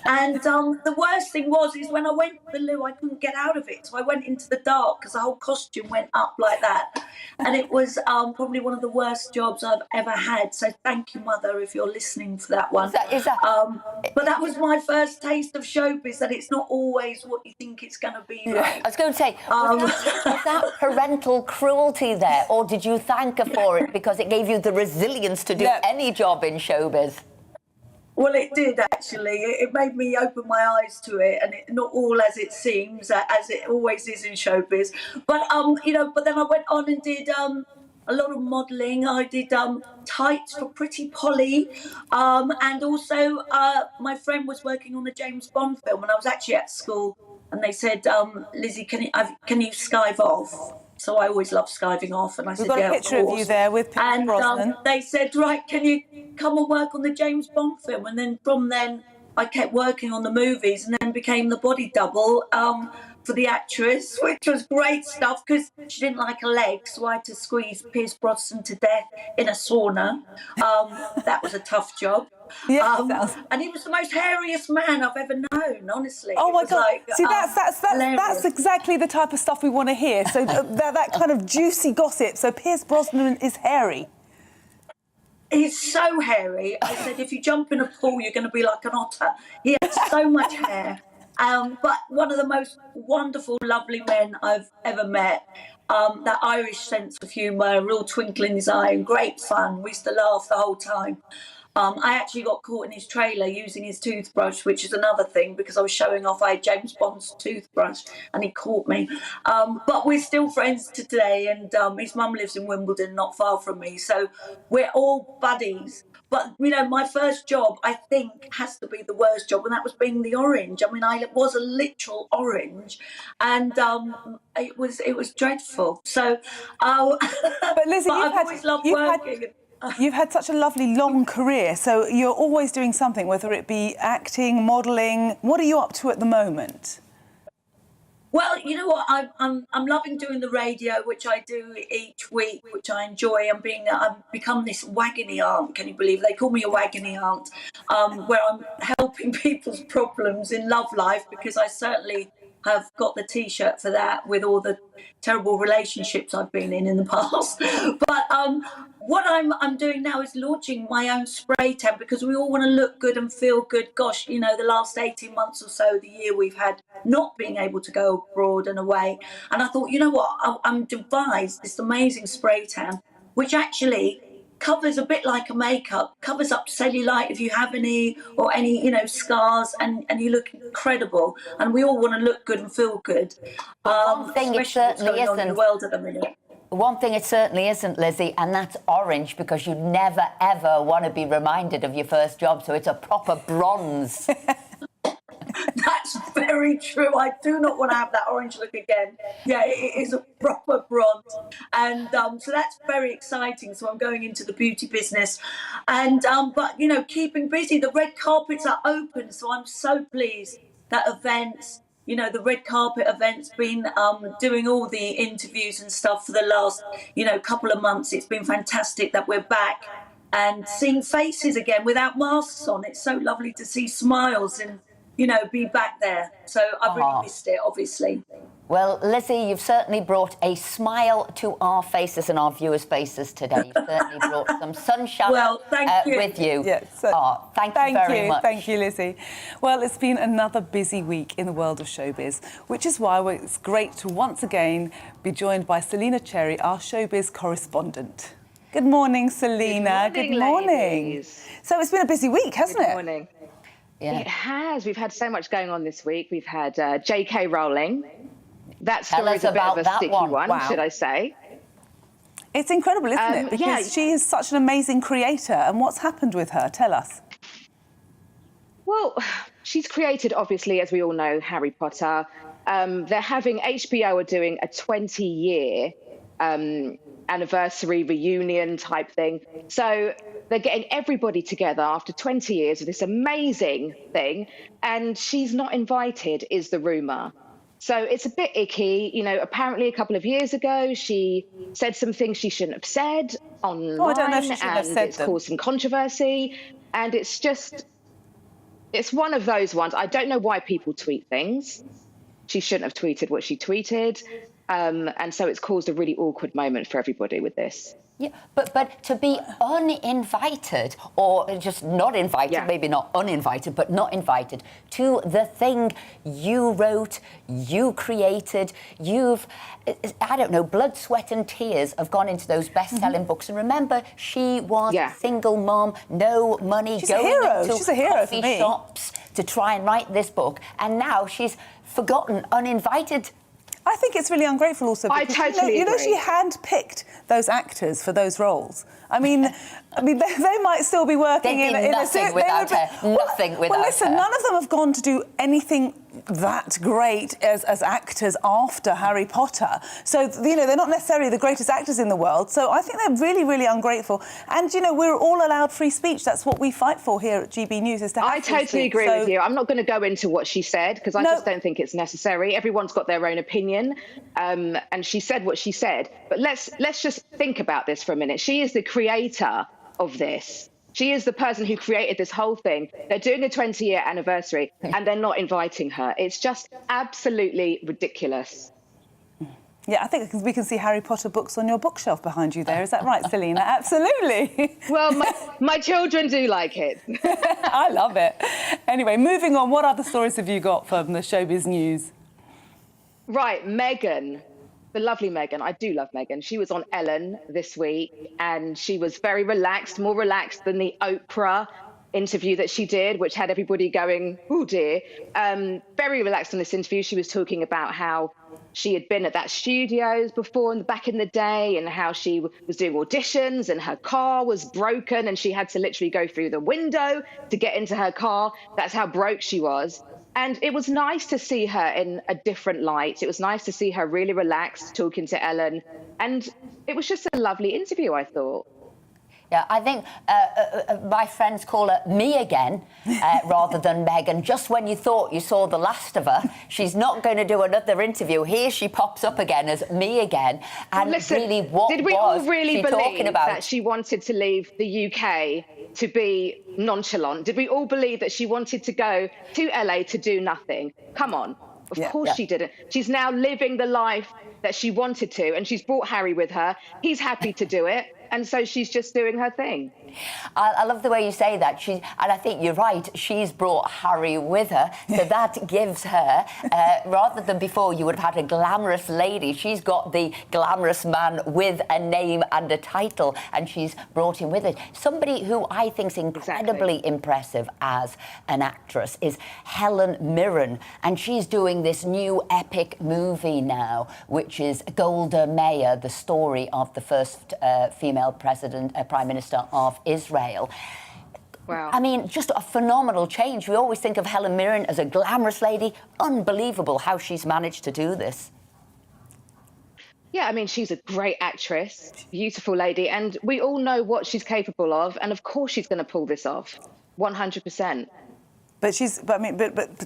And the worst thing is when I went to the loo, I couldn't get out of it. So I went into the dark because the whole costume went up like that. And it was probably one of the worst jobs I've ever had. So thank you, Mother, if you're listening for that one. But that was my first taste of showbiz, that it's not always what you think it's going to be like. I was going to say, was that parental cruelty there, or did you thank her for it because it gave you the resilience to do any job in showbiz? Well, it did, actually. It made me open my eyes to it, and not all as it seems, as it always is in showbiz. But, but then I went on and did a lot of modelling. I did tights for Pretty Polly, and also my friend was working on the James Bond film, and I was actually at school, and they said, Lizzie, can you skive off? So I always love skiving off, and I said, We've got a picture of you there with Pierce Brosnan. They said, right, can you come and work on the James Bond film? And then from then, I kept working on the movies, and then became the body double for the actress, which was great stuff because she didn't like her legs, so I had to squeeze Pierce Brosnan to death in a sauna. That was a tough job. And he was the most hairiest man I've ever known, honestly. Oh my God! Like, see, that's exactly the type of stuff we want to hear. So that kind of juicy gossip. So Pierce Brosnan is hairy. He's so hairy. I said, if you jump in a pool, you're going to be like an otter. He had so much hair. But one of the most wonderful, lovely men I've ever met. That Irish sense of humour, a real twinkle in his eye, and great fun. We used to laugh the whole time. I actually got caught in his trailer using his toothbrush, which is another thing, because I was showing off I had James Bond's toothbrush, and he caught me. But we're still friends today, and his mum lives in Wimbledon, not far from me, so we're all buddies. But, my first job, I think, has to be the worst job, and that was being the orange. I mean, I was a literal orange, and it was dreadful. So, but Lizzie, I've always loved working. You've had such a lovely long career, so you're always doing something, whether it be acting, modelling. What are you up to at the moment? Well, you know what? I'm loving doing the radio, which I do each week, which I enjoy. I've become this waggony aunt. Can you believe it? They call me a waggony aunt, where I'm helping people's problems in love life, because I certainly have got the T-shirt for that, with all the terrible relationships I've been in the past. But what I'm doing now is launching my own spray tan, because we all want to look good and feel good. Gosh, the last 18 months or so, the year we've had not being able to go abroad and away. And I thought, you know what, I'm devised this amazing spray tan, which actually covers a bit like a makeup, covers up cellulite if you have any, or any, scars, and you look incredible. And we all want to look good and feel good. One thing it certainly isn't. In the world at the minute. One thing it certainly isn't, Lizzie, and that's orange, because you never, ever want to be reminded of your first job, so it's a proper bronze. That's very true. I do not want to have that orange look again. Yeah, it is a proper bronze. And so that's very exciting. So I'm going into the beauty business. And, but, keeping busy. The red carpets are open. So I'm so pleased that events, the red carpet events, been doing all the interviews and stuff for the last, couple of months. It's been fantastic that we're back and seeing faces again without masks on. It's so lovely to see smiles and, be back there. So I've really missed it, obviously. Well, Lizzie, you've certainly brought a smile to our faces and our viewers' faces today. You've certainly brought some sunshine with you. Yes, thank you very much. Thank you, Lizzie. Well, it's been another busy week in the world of showbiz, which is why it's great to once again be joined by Selina Cherry, our showbiz correspondent. Good morning, Selina. Good morning, ladies. So it's been a busy week, hasn't it? Good morning. Yeah. It has. We've had so much going on this week. We've had J.K. Rowling. That story is a bit of a sticky one, should I say. It's incredible, isn't it? Because she is such an amazing creator. And what's happened with her? Tell us. Well, she's created, obviously, as we all know, Harry Potter. They're having, HBO are doing a 20-year anniversary reunion type thing. So they're getting everybody together after 20 years of this amazing thing, and she's not invited, is the rumour. So it's a bit icky. You know, apparently a couple of years ago, she said some things she shouldn't have said online, I don't know if she shouldn't have said it's them. caused some controversy. And it's just, it's one of those ones. I don't know why people tweet things. She shouldn't have tweeted what she tweeted. And so it's caused a really awkward moment for everybody with this. Yeah, but to be uninvited, or just not invited, maybe not uninvited, but not invited to the thing you wrote, you created, I don't know, blood, sweat and tears have gone into those best-selling books. And remember, she was a single mom, no money, going into coffee shops to try and write this book. And now she's forgotten, uninvited. I think it's really ungrateful also because, I totally you know, agree. she handpicked those actors for those roles. I mean, they might still be working in a suit. Without her. Nothing without her. Well, listen, none of them have gone to do anything that great as actors after Harry Potter. So, you know, they're not necessarily the greatest actors in the world. So I think they're really, really ungrateful. And, you know, we're all allowed free speech. That's what we fight for here at GB News, is to have I free totally speech. agree with you. I'm not going to go into what she said because I just don't think it's necessary. Everyone's got their own opinion, and she said what she said. But let's just think about this for a minute. She is the creator of this. She is the person who created this whole thing. They're doing a 20-year anniversary and they're not inviting her. It's just absolutely ridiculous. Yeah, I think we can see Harry Potter books on your bookshelf behind you there. Is that right, Selena? Absolutely. Well, my children do like it. I love it. Anyway, moving on, what other stories have you got from the showbiz news? Right, Meghan. The lovely Meghan. I do love Meghan. She was on Ellen this week and she was very relaxed, more relaxed than the Oprah interview that she did, which had everybody going, oh dear. Very relaxed in this interview. She was talking about how she had been at that studios before back in the day and how she was doing auditions and her car was broken and she had to literally go through the window to get into her car. That's how broke she was. And it was nice to see her in a different light. It was nice to see her really relaxed, talking to Ellen. And it was just a lovely interview, I thought. Yeah, I think my friends call her me again rather than Meghan. Just when you thought you saw the last of her, she's not going to do another interview. Here she pops up again as me again. And listen, really, what did we was all really she believe talking about? that she wanted to leave the UK to be nonchalant? Did we all believe that she wanted to go to LA to do nothing? Come on. Of course she didn't. She's now living the life that she wanted to, and she's brought Harry with her. He's happy to do it. And so she's just doing her thing. I love the way you say that. And I think you're right. She's brought Harry with her. So that gives her, rather than before you would have had a glamorous lady, she's got the glamorous man with a name and a title, and she's brought him with her. Somebody who I think is incredibly impressive as an actress is Helen Mirren. And she's doing this new epic movie now, which is Golda Meir, the story of the first female Prime Minister of Israel. Wow. I mean, just a phenomenal change. We always think of Helen Mirren as a glamorous lady. Unbelievable how she's managed to do this. Yeah, I mean, she's a great actress, beautiful lady, and we all know what she's capable of. And of course she's going to pull this off, 100%. But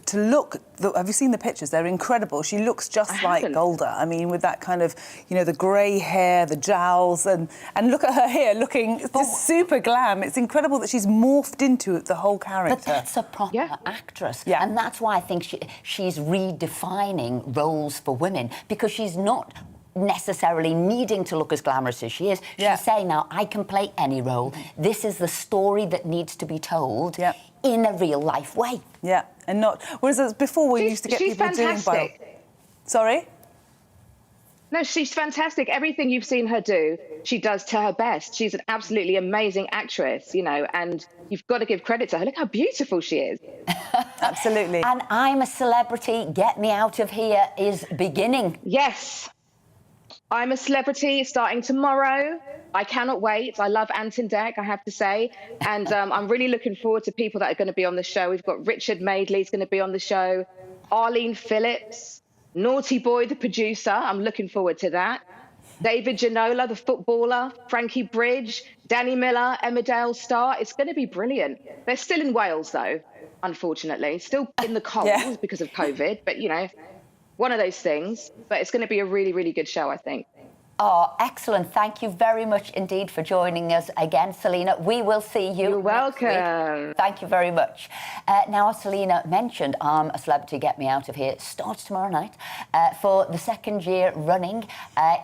to look, have you seen the pictures? They're incredible. She looks just like Golda. I mean, with that kind of, you know, the grey hair, the jowls, and look at her here, looking just super glam. It's incredible that she's morphed into the whole character. But that's a proper actress. Yeah. And that's why I think she's redefining roles for women, because she's not necessarily needing to look as glamorous as she is. She's saying now, I can play any role. This is the story that needs to be told in a real life way. Yeah, and not... Whereas before we used to get people doing... Sorry? No, she's fantastic. Everything you've seen her do, she does to her best. She's an absolutely amazing actress, you know, and you've got to give credit to her. Look how beautiful she is. Absolutely. And I'm a Celebrity, Get Me Out of Here is beginning. Yes. I'm a Celebrity starting tomorrow. I cannot wait. I love Ant and Dec, I have to say. And I'm really looking forward to people that are going to be on the show. We've got Richard Madeley's going to be on the show, Arlene Phillips, Naughty Boy, the producer. I'm looking forward to that. David Ginola, the footballer, Frankie Bridge, Danny Miller, Emmerdale Star. It's going to be brilliant. They're still in Wales, though, unfortunately. Still in the cold because of COVID. But, you know, one of those things. But it's going to be a really, really good show, I think. Oh, excellent. Thank you very much indeed for joining us again, Selena. We will see you. You're welcome. Next week. Thank you very much. Now, as Selena mentioned, I'm a Celebrity, Get Me Out of Here starts tomorrow night for the second year running.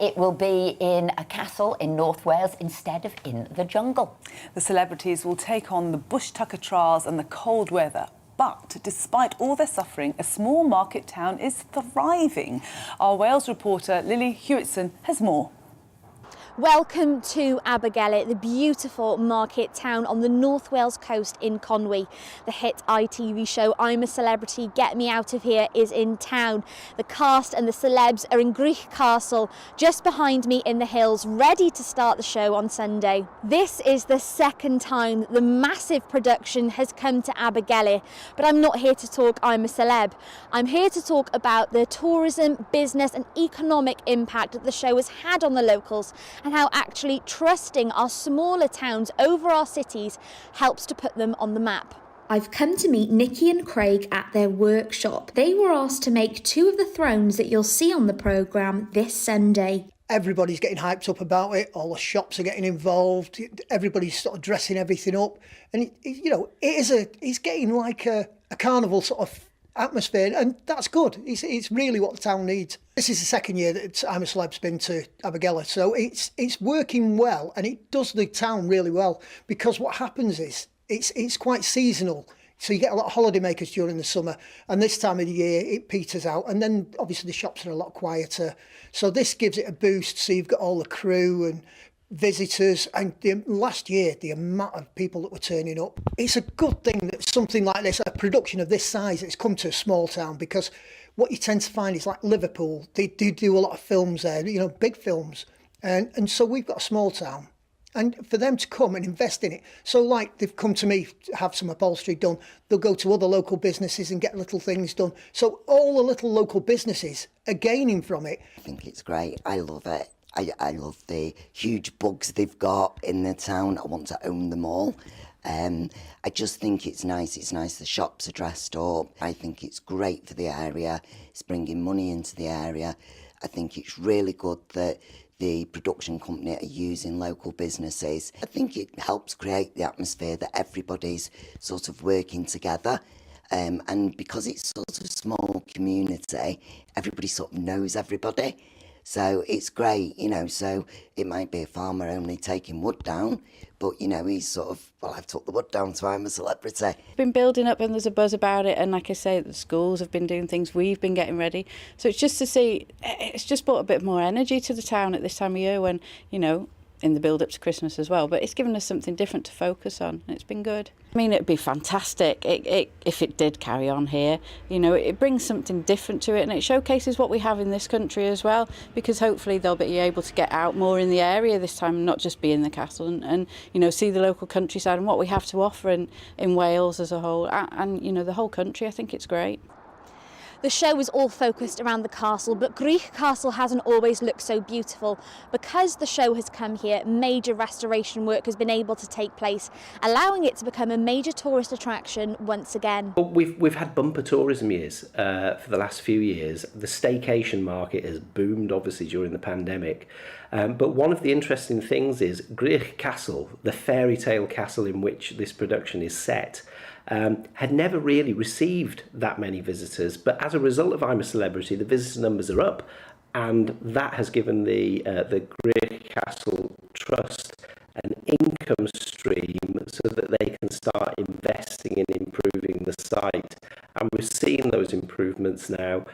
It will be in a castle in North Wales instead of in the jungle. The celebrities will take on the bush tucker trials and the cold weather. But despite all their suffering, a small market town is thriving. Our Wales reporter Lily Hewitson has more. Welcome to Abergele, the beautiful market town on the North Wales coast in Conwy. The hit ITV show I'm a Celebrity, Get Me Out of Here is in town. The cast and the celebs are in Greek Castle, just behind me in the hills, ready to start the show on Sunday. This is the second time that the massive production has come to Abergele, but I'm not here to talk I'm a Celeb. I'm here to talk about the tourism, business and economic impact that the show has had on the locals, and how actually trusting our smaller towns over our cities helps to put them on the map. I've come to meet Nikki and Craig at their workshop. They were asked to make 2 of the thrones that you'll see on the programme this Sunday. Everybody's getting hyped up about it, all the shops are getting involved, everybody's sort of dressing everything up. And, it's getting like a carnival sort of atmosphere, and that's good. It's really what the town needs. This is the second year that I'm a Celeb's been to Abergele, so it's working well, and it does the town really well, because what happens is it's quite seasonal. So you get a lot of holidaymakers during the summer, and this time of the year it peters out, and then obviously the shops are a lot quieter. So this gives it a boost. So you've got all the crew and visitors, and last year the amount of people that were turning up. It's a good thing that something like this, a production of this size, it's come to a small town, because what you tend to find is like Liverpool, they do a lot of films there, big films, and so we've got a small town, and for them to come and invest in it, so like they've come to me to have some upholstery done, they'll go to other local businesses and get little things done, so all the little local businesses are gaining from it. I think it's great. I love it. I love the huge bugs they've got in the town. I want to own them all. I just think it's nice. It's nice the shops are dressed up. I think it's great for the area. It's bringing money into the area. I think it's really good that the production company are using local businesses. I think it helps create the atmosphere that everybody's sort of working together. And because it's sort of a small community, everybody sort of knows everybody. So it's great, so it might be a farmer only taking wood down, but, he's sort of, I've took the wood down, so I'm a Celebrity. It's been building up and there's a buzz about it, and like I say, the schools have been doing things, we've been getting ready. So it's just to see, it's just brought a bit more energy to the town at this time of year when, in the build-up to Christmas as well, but it's given us something different to focus on, and it's been good. I mean, it'd be fantastic if it did carry on here. It brings something different to it, and it showcases what we have in this country as well, because hopefully they'll be able to get out more in the area this time, and not just be in the castle, and see the local countryside and what we have to offer in Wales as a whole, and the whole country. I think it's great. The show is all focused around the castle, but Greek Castle hasn't always looked so beautiful. Because the show has come here, major restoration work has been able to take place, allowing it to become a major tourist attraction once again. We've had bumper tourism years for the last few years. The staycation market has boomed, obviously, during the pandemic. But one of the interesting things is Greek Castle, the fairy tale castle in which this production is set, had never really received that many visitors, but as a result of I'm a Celebrity, the visitor numbers are up, and that has given the Greek Castle Trust an income stream so that they can start investing in improving the site. And we're seeing those improvements now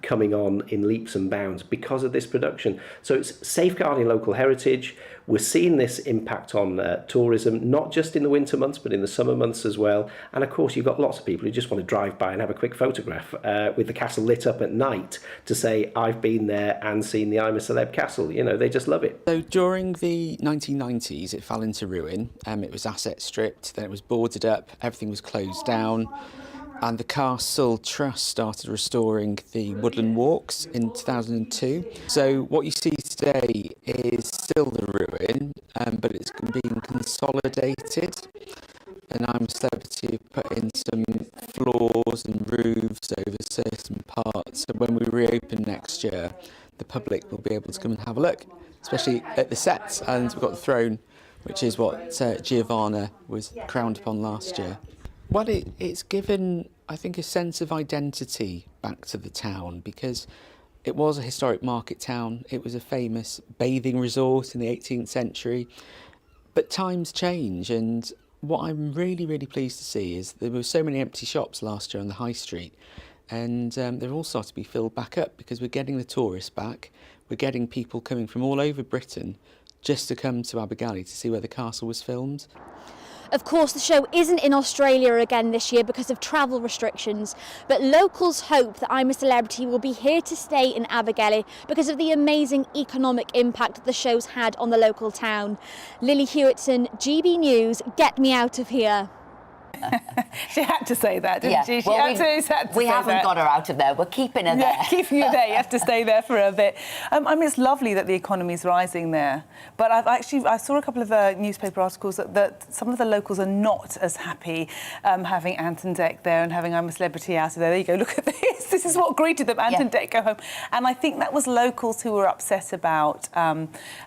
coming on in leaps and bounds because of this production. So it's safeguarding local heritage. We're seeing this impact on tourism, not just in the winter months, but in the summer months as well. And of course, you've got lots of people who just want to drive by and have a quick photograph with the castle lit up at night to say, I've been there and seen the I'm a Celeb castle. You know, they just love it. So during the 1990s, it fell into ruin. It was asset stripped, then it was boarded up, everything was closed down. And the Castle Trust started restoring the woodland walks in 2002. So what you see today is still the ruin, but it's being consolidated. And I'm a Celebrity have put in some floors and roofs over certain parts. So when we reopen next year, the public will be able to come and have a look, especially at the sets. And we've got the throne, which is what Giovanna was crowned upon last year. Well, it's given, I think, a sense of identity back to the town because it was a historic market town. It was a famous bathing resort in the 18th century. But times change, and what I'm really, really pleased to see is there were so many empty shops last year on the high street, and they're all starting to be filled back up because we're getting the tourists back. We're getting people coming from all over Britain just to come to Abergele to see where the castle was filmed. Of course, the show isn't in Australia again this year because of travel restrictions, but locals hope that I'm a Celebrity will be here to stay in Abergele because of the amazing economic impact the show's had on the local town. Lily Hewitson, GB News, get me out of here. She had to say that, didn't she? Well, we we haven't got her out of there. We're keeping her there. Yeah, keeping you there. You have to stay there for a bit. I mean, it's lovely that the economy's rising there. But I saw a couple of newspaper articles that some of the locals are not as happy having Ant and Dec there and having I'm a Celebrity out of there. There you go. Look at this. This is what greeted them. Ant and Dec go home. And I think that was locals who were upset about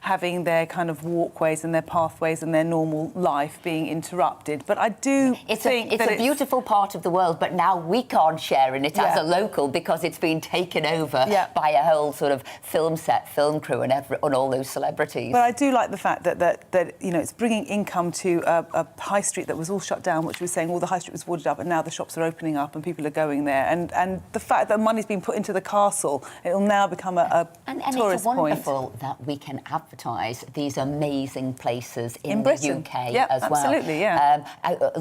having their kind of walkways and their pathways and their normal life being interrupted. But I do think it's a beautiful part of the world, but now we can't share in it as a local because it's been taken over by a whole sort of film set, film crew and all those celebrities. But I do like the fact that you know, it's bringing income to a high street that was all shut down, which was saying all the high street was boarded up and now the shops are opening up and people are going there. And the fact that money's been put into the castle, it will now become a tourist it's wonderful that we can advertise these amazing places in the Britain. UK as well. Absolutely,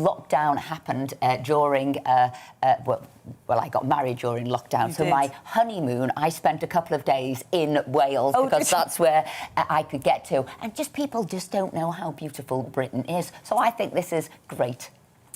Lockdown happened during, well, I got married during lockdown, so my honeymoon, I spent a couple of days in Wales because that's where I could get to. And just people just don't know how beautiful Britain is. So I think this is great.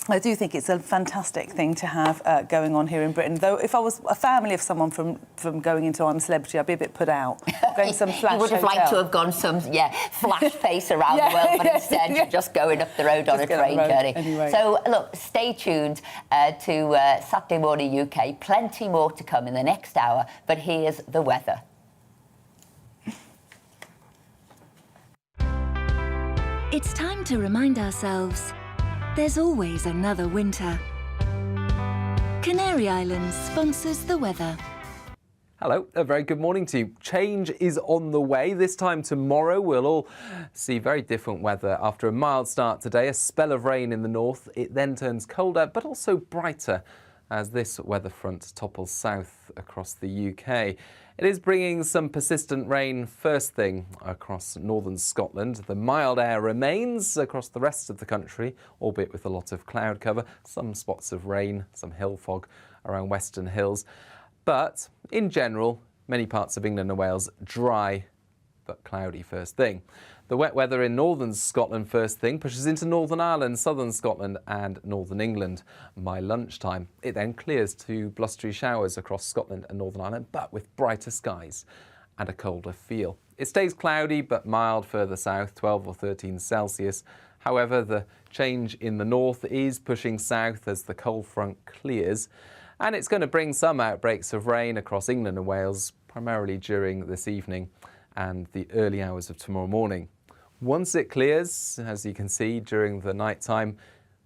I do think it's a fantastic thing to have going on here in Britain. Though, if I was a family of someone from going into I'm a Celebrity, I'd be a bit put out. Going some flash You would have liked to have gone some, flash pace around the world, but instead you're just going up the road on a train journey. Anyway. So, look, stay tuned to Saturday Morning UK. Plenty more to come in the next hour, but here's the weather. It's time to remind ourselves there's always another winter. Canary Islands sponsors the weather. Hello, a very good morning to you. Change is on the way. This time tomorrow we'll all see very different weather. After a mild start today, a spell of rain in the north. It then turns colder but also brighter as this weather front topples south across the UK. It is bringing some persistent rain first thing across northern Scotland. The mild air remains across the rest of the country, albeit with a lot of cloud cover, some spots of rain, some hill fog around Western Hills. But in general, many parts of England and Wales dry but cloudy first thing. The wet weather in northern Scotland first thing pushes into Northern Ireland, southern Scotland and northern England by lunchtime. It then clears to blustery showers across Scotland and Northern Ireland, but with brighter skies and a colder feel. It stays cloudy but mild further south, 12 or 13 Celsius. However, the change in the north is pushing south as the cold front clears, and it's going to bring some outbreaks of rain across England and Wales, primarily during this evening and the early hours of tomorrow morning. Once it clears, as you can see during the night time,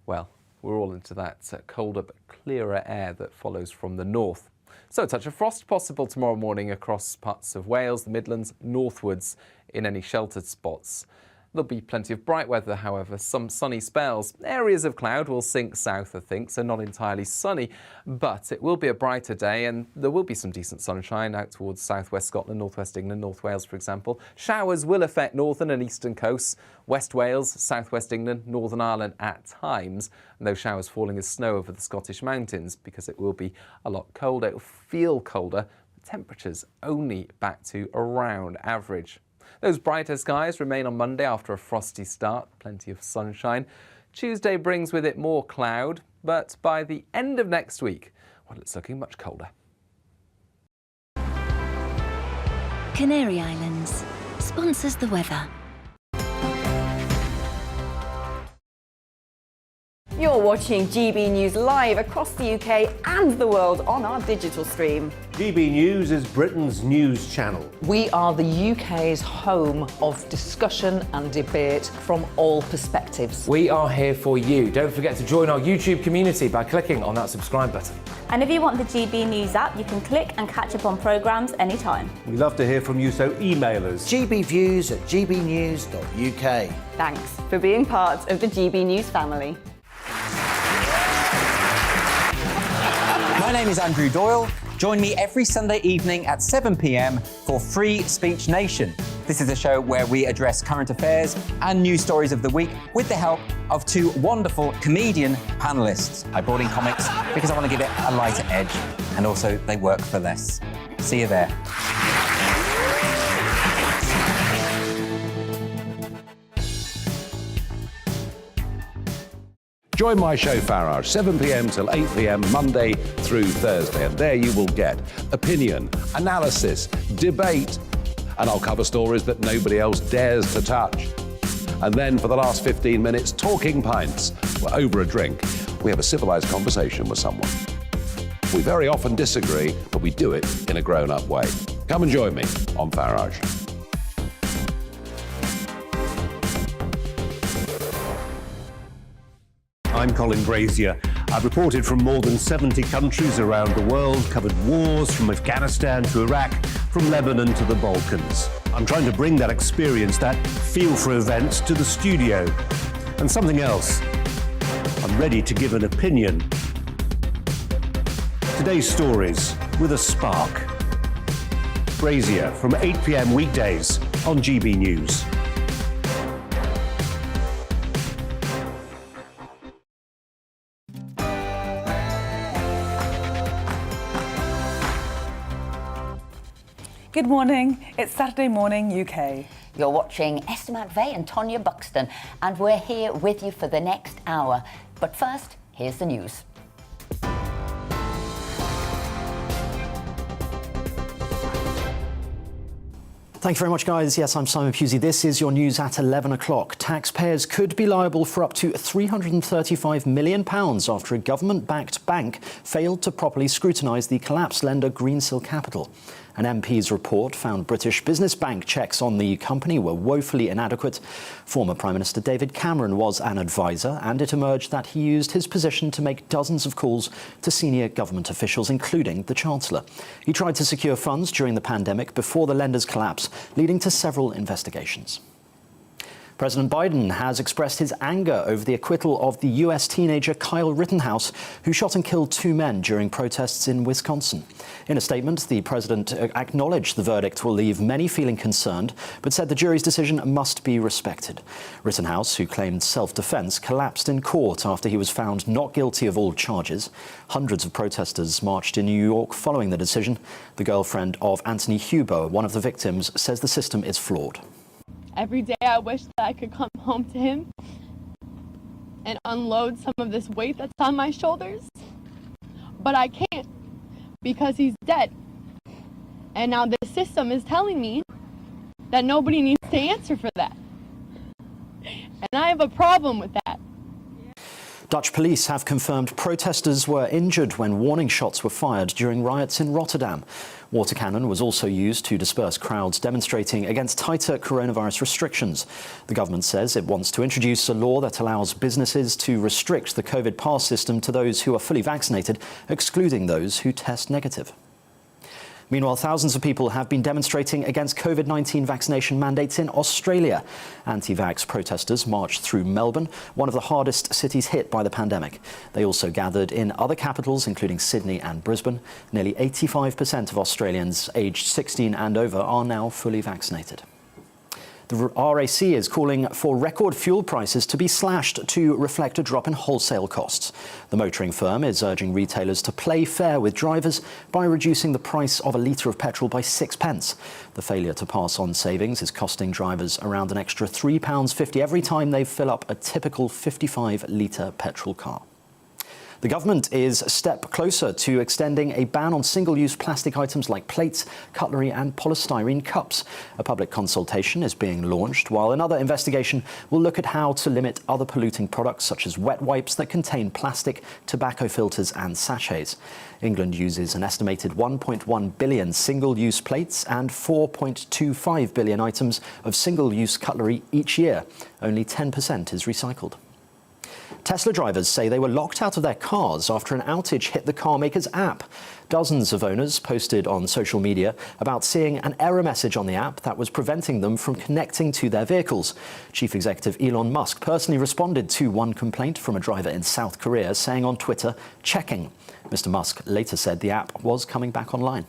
well, we're all into that colder but clearer air that follows from the north. So a touch of frost possible tomorrow morning across parts of Wales, the Midlands, northwards in any sheltered spots. There'll be plenty of bright weather, however, some sunny spells. Areas of cloud will sink south, I think, so not entirely sunny, but it will be a brighter day and there will be some decent sunshine out towards southwest Scotland, northwest England, North Wales, for example. Showers will affect northern and eastern coasts, West Wales, southwest England, Northern Ireland at times, and those showers falling as snow over the Scottish mountains because it will be a lot colder. It will feel colder, but temperatures only back to around average. Those brighter skies remain on Monday after a frosty start, plenty of sunshine. Tuesday brings with it more cloud, but by the end of next week, well, it's looking much colder. Canary Islands sponsors the weather. You're watching GB News live across the UK and the world on our digital stream. GB News is Britain's news channel. We are the UK's home of discussion and debate from all perspectives. We are here for you. Don't forget to join our YouTube community by clicking on that subscribe button. And if you want the GB News app, you can click and catch up on programmes anytime. We love to hear from you, so email us. gbviews@gbnews.uk. Thanks for being part of the GB News family. My name is Andrew Doyle. Join me every Sunday evening at 7 p.m. for Free Speech Nation. This is a show where we address current affairs and news stories of the week with the help of two wonderful comedian panellists. I brought in comics because I want to give it a lighter edge, and also they work for less. See you there. Join my show Farage, 7 p.m. till 8 p.m. Monday through Thursday, and there you will get opinion, analysis, debate, and I'll cover stories that nobody else dares to touch. And then for the last 15 minutes, talking pints. We're over a drink. We have a civilised conversation with someone. We very often disagree, but we do it in a grown-up way. Come and join me on Farage. I'm Colin Brazier. I've reported from more than 70 countries around the world, covered wars from Afghanistan to Iraq, from Lebanon to the Balkans. I'm trying to bring that experience, that feel for events, to the studio. And something else, I'm ready to give an opinion. Today's stories with a spark. Brazier from 8 p.m. weekdays on GB News. Good morning. It's Saturday morning, UK. You're watching Esther McVeigh and Tonya Buxton, and we're here with you for the next hour. But first, here's the news. Thank you very much, guys. Yes, I'm Simon Pusey. This is your news at 11 o'clock. Taxpayers could be liable for up to £335 million after a government-backed bank failed to properly scrutinise the collapsed lender Greensill Capital. An MP's report found British Business Bank checks on the company were woefully inadequate. Former Prime Minister David Cameron was an advisor, and it emerged that he used his position to make dozens of calls to senior government officials, including the Chancellor. He tried to secure funds during the pandemic before the lender's collapse, leading to several investigations. President Biden has expressed his anger over the acquittal of the US teenager Kyle Rittenhouse, who shot and killed two men during protests in Wisconsin. In a statement, the president acknowledged the verdict will leave many feeling concerned, but said the jury's decision must be respected. Rittenhouse, who claimed self-defense, collapsed in court after he was found not guilty of all charges. Hundreds of protesters marched in New York following the decision. The girlfriend of Anthony Huber, one of the victims, says the system is flawed. Every day I wish that I could come home to him and unload some of this weight that's on my shoulders, but I can't because he's dead. And now the system is telling me that nobody needs to answer for that. And I have a problem with that. Dutch police have confirmed protesters were injured when warning shots were fired during riots in Rotterdam. Water cannon was also used to disperse crowds demonstrating against tighter coronavirus restrictions. The government says it wants to introduce a law that allows businesses to restrict the COVID pass system to those who are fully vaccinated, excluding those who test negative. Meanwhile, thousands of people have been demonstrating against COVID-19 vaccination mandates in Australia. Anti-vax protesters marched through Melbourne, one of the hardest cities hit by the pandemic. They also gathered in other capitals, including Sydney and Brisbane. Nearly 85% of Australians aged 16 and over are now fully vaccinated. The RAC is calling for record fuel prices to be slashed to reflect a drop in wholesale costs. The motoring firm is urging retailers to play fair with drivers by reducing the price of a litre of petrol by 6p. The failure to pass on savings is costing drivers around an extra £3.50 every time they fill up a typical 55-litre petrol car. The government is a step closer to extending a ban on single-use plastic items like plates, cutlery and polystyrene cups. A public consultation is being launched, while another investigation will look at how to limit other polluting products such as wet wipes that contain plastic, tobacco filters and sachets. England uses an estimated 1.1 billion single-use plates and 4.25 billion items of single-use cutlery each year. Only 10% is recycled. Tesla drivers say they were locked out of their cars after an outage hit the car maker's app. Dozens of owners posted on social media about seeing an error message on the app that was preventing them from connecting to their vehicles. Chief Executive Elon Musk personally responded to one complaint from a driver in South Korea, saying on Twitter, "Checking." Mr. Musk later said the app was coming back online.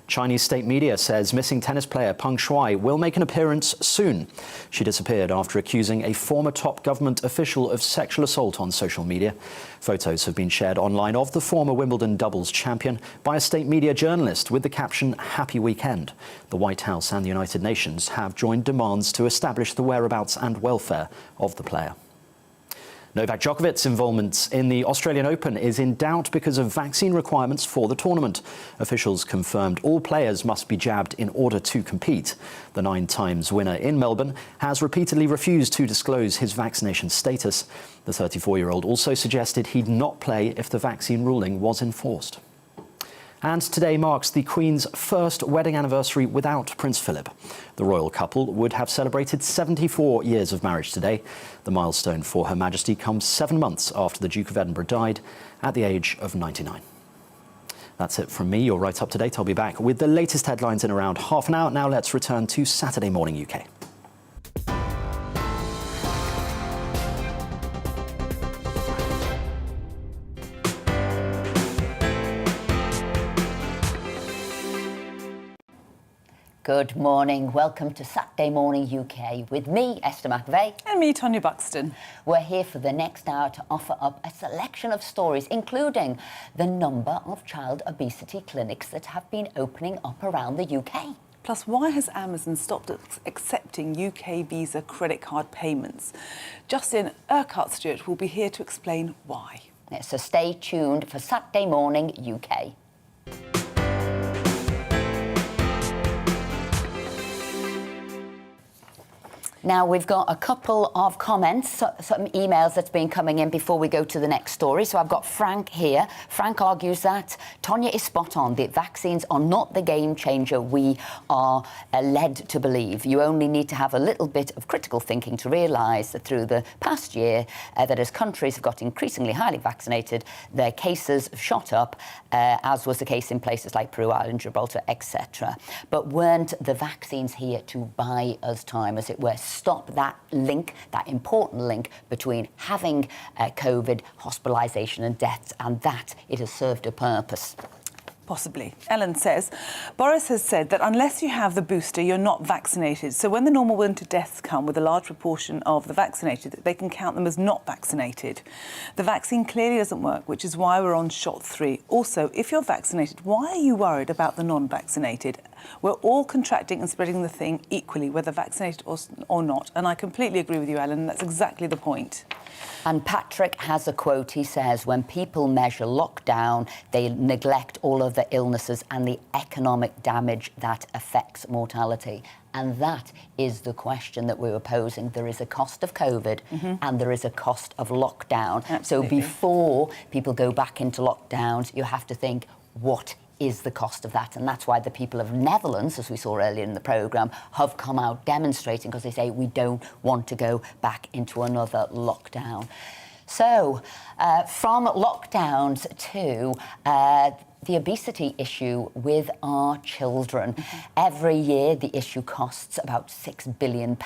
Chinese state media says missing tennis player Peng Shuai will make an appearance soon. She disappeared after accusing a former top government official of sexual assault on social media. Photos have been shared online of the former Wimbledon doubles champion by a state media journalist with the caption, "Happy Weekend." The White House and the United Nations have joined demands to establish the whereabouts and welfare of the player. Novak Djokovic's involvement in the Australian Open is in doubt because of vaccine requirements for the tournament. Officials confirmed all players must be jabbed in order to compete. The 9-times winner in Melbourne has repeatedly refused to disclose his vaccination status. The 34-year-old also suggested he'd not play if the vaccine ruling was enforced. And today marks the Queen's first wedding anniversary without Prince Philip. The royal couple would have celebrated 74 years of marriage today. The milestone for Her Majesty comes 7 months after the Duke of Edinburgh died at the age of 99. That's it from me. You're right up to date. I'll be back with the latest headlines in around half an hour. Now let's return to Saturday Morning UK. Good morning. Welcome to Saturday Morning UK with me, Esther McVeigh. And me, Tonya Buxton. We're here for the next hour to offer up a selection of stories, including the number of child obesity clinics that have been opening up around the UK. Plus, why has Amazon stopped accepting UK Visa credit card payments? Justin Urquhart-Stewart will be here to explain why. So stay tuned for Saturday Morning UK. Now, we've got a couple of comments, some emails that's been coming in before we go to the next story. So I've got Frank here. Frank argues that Tonya is spot on. The vaccines are not the game changer we are led to believe. You only need to have a little bit of critical thinking to realise that through the past year, that as countries have got increasingly highly vaccinated, their cases have shot up, as was the case in places like Peru, Ireland, Gibraltar, etc. But weren't the vaccines here to buy us time, as it were? Stop that link, that important link between having COVID, hospitalisation and deaths, and that it has served a purpose. Possibly. Ellen says, Boris has said that unless you have the booster, you're not vaccinated. So when the normal winter deaths come with a large proportion of the vaccinated, they can count them as not vaccinated. The vaccine clearly doesn't work, which is why we're on shot 3. Also, if you're vaccinated, why are you worried about the non-vaccinated? We're all contracting and spreading the thing equally, whether vaccinated or not. And I completely agree with you, Ellen. That's exactly the point. And Patrick has a quote. He says, when people measure lockdown, they neglect all of the illnesses and the economic damage that affects mortality. And that is the question that we were posing. There is a cost of COVID and there is a cost of lockdown. Absolutely. So before people go back into lockdowns, you have to think, what is the cost of that? And that's why the people of Netherlands, as we saw earlier in the programme, have come out demonstrating, because they say we don't want to go back into another lockdown. So, from lockdowns to the obesity issue with our children. Every year, the issue costs about £6 billion.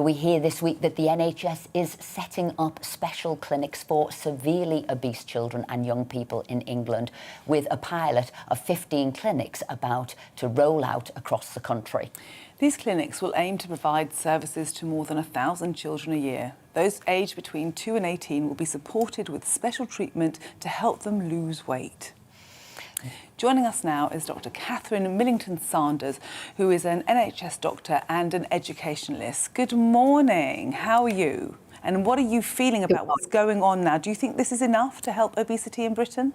We hear this week that the NHS is setting up special clinics for severely obese children and young people in England, with a pilot of 15 clinics about to roll out across the country. These clinics will aim to provide services to more than 1,000 children a year. Those aged between 2 and 18 will be supported with special treatment to help them lose weight. Joining us now is Dr. Catherine Millington-Sanders, who is an NHS doctor and an educationalist. Good morning. How are you? And what are you feeling about what's going on now? Do you think this is enough to help obesity in Britain?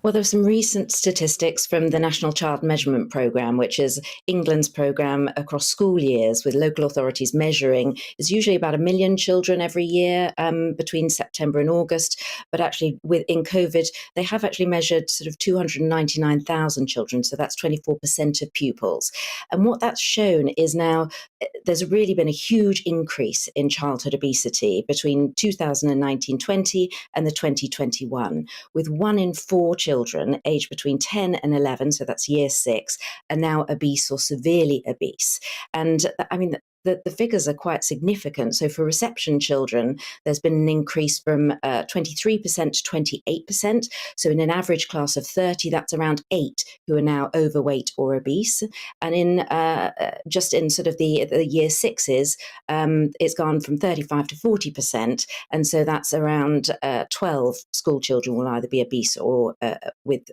Well, there's some recent statistics from the National Child Measurement Programme, which is England's programme across school years with local authorities measuring. It's usually about 1 million children every year between September and August. But actually, in COVID, they have actually measured sort of 299,000 children. So that's 24% of pupils. And what that's shown is now there's really been a huge increase in childhood obesity between 2019-20 and the 2021, with 1 in 4 children aged between 10 and 11, so that's year 6, are now obese or severely obese. And I mean, the figures are quite significant. So for reception children, there's been an increase from 23% to 28%. So in an average class of 30, that's around 8 who are now overweight or obese. And in just in sort of the year 6s, it's gone from 35 to 40%. And so that's around 12 school children will either be obese or with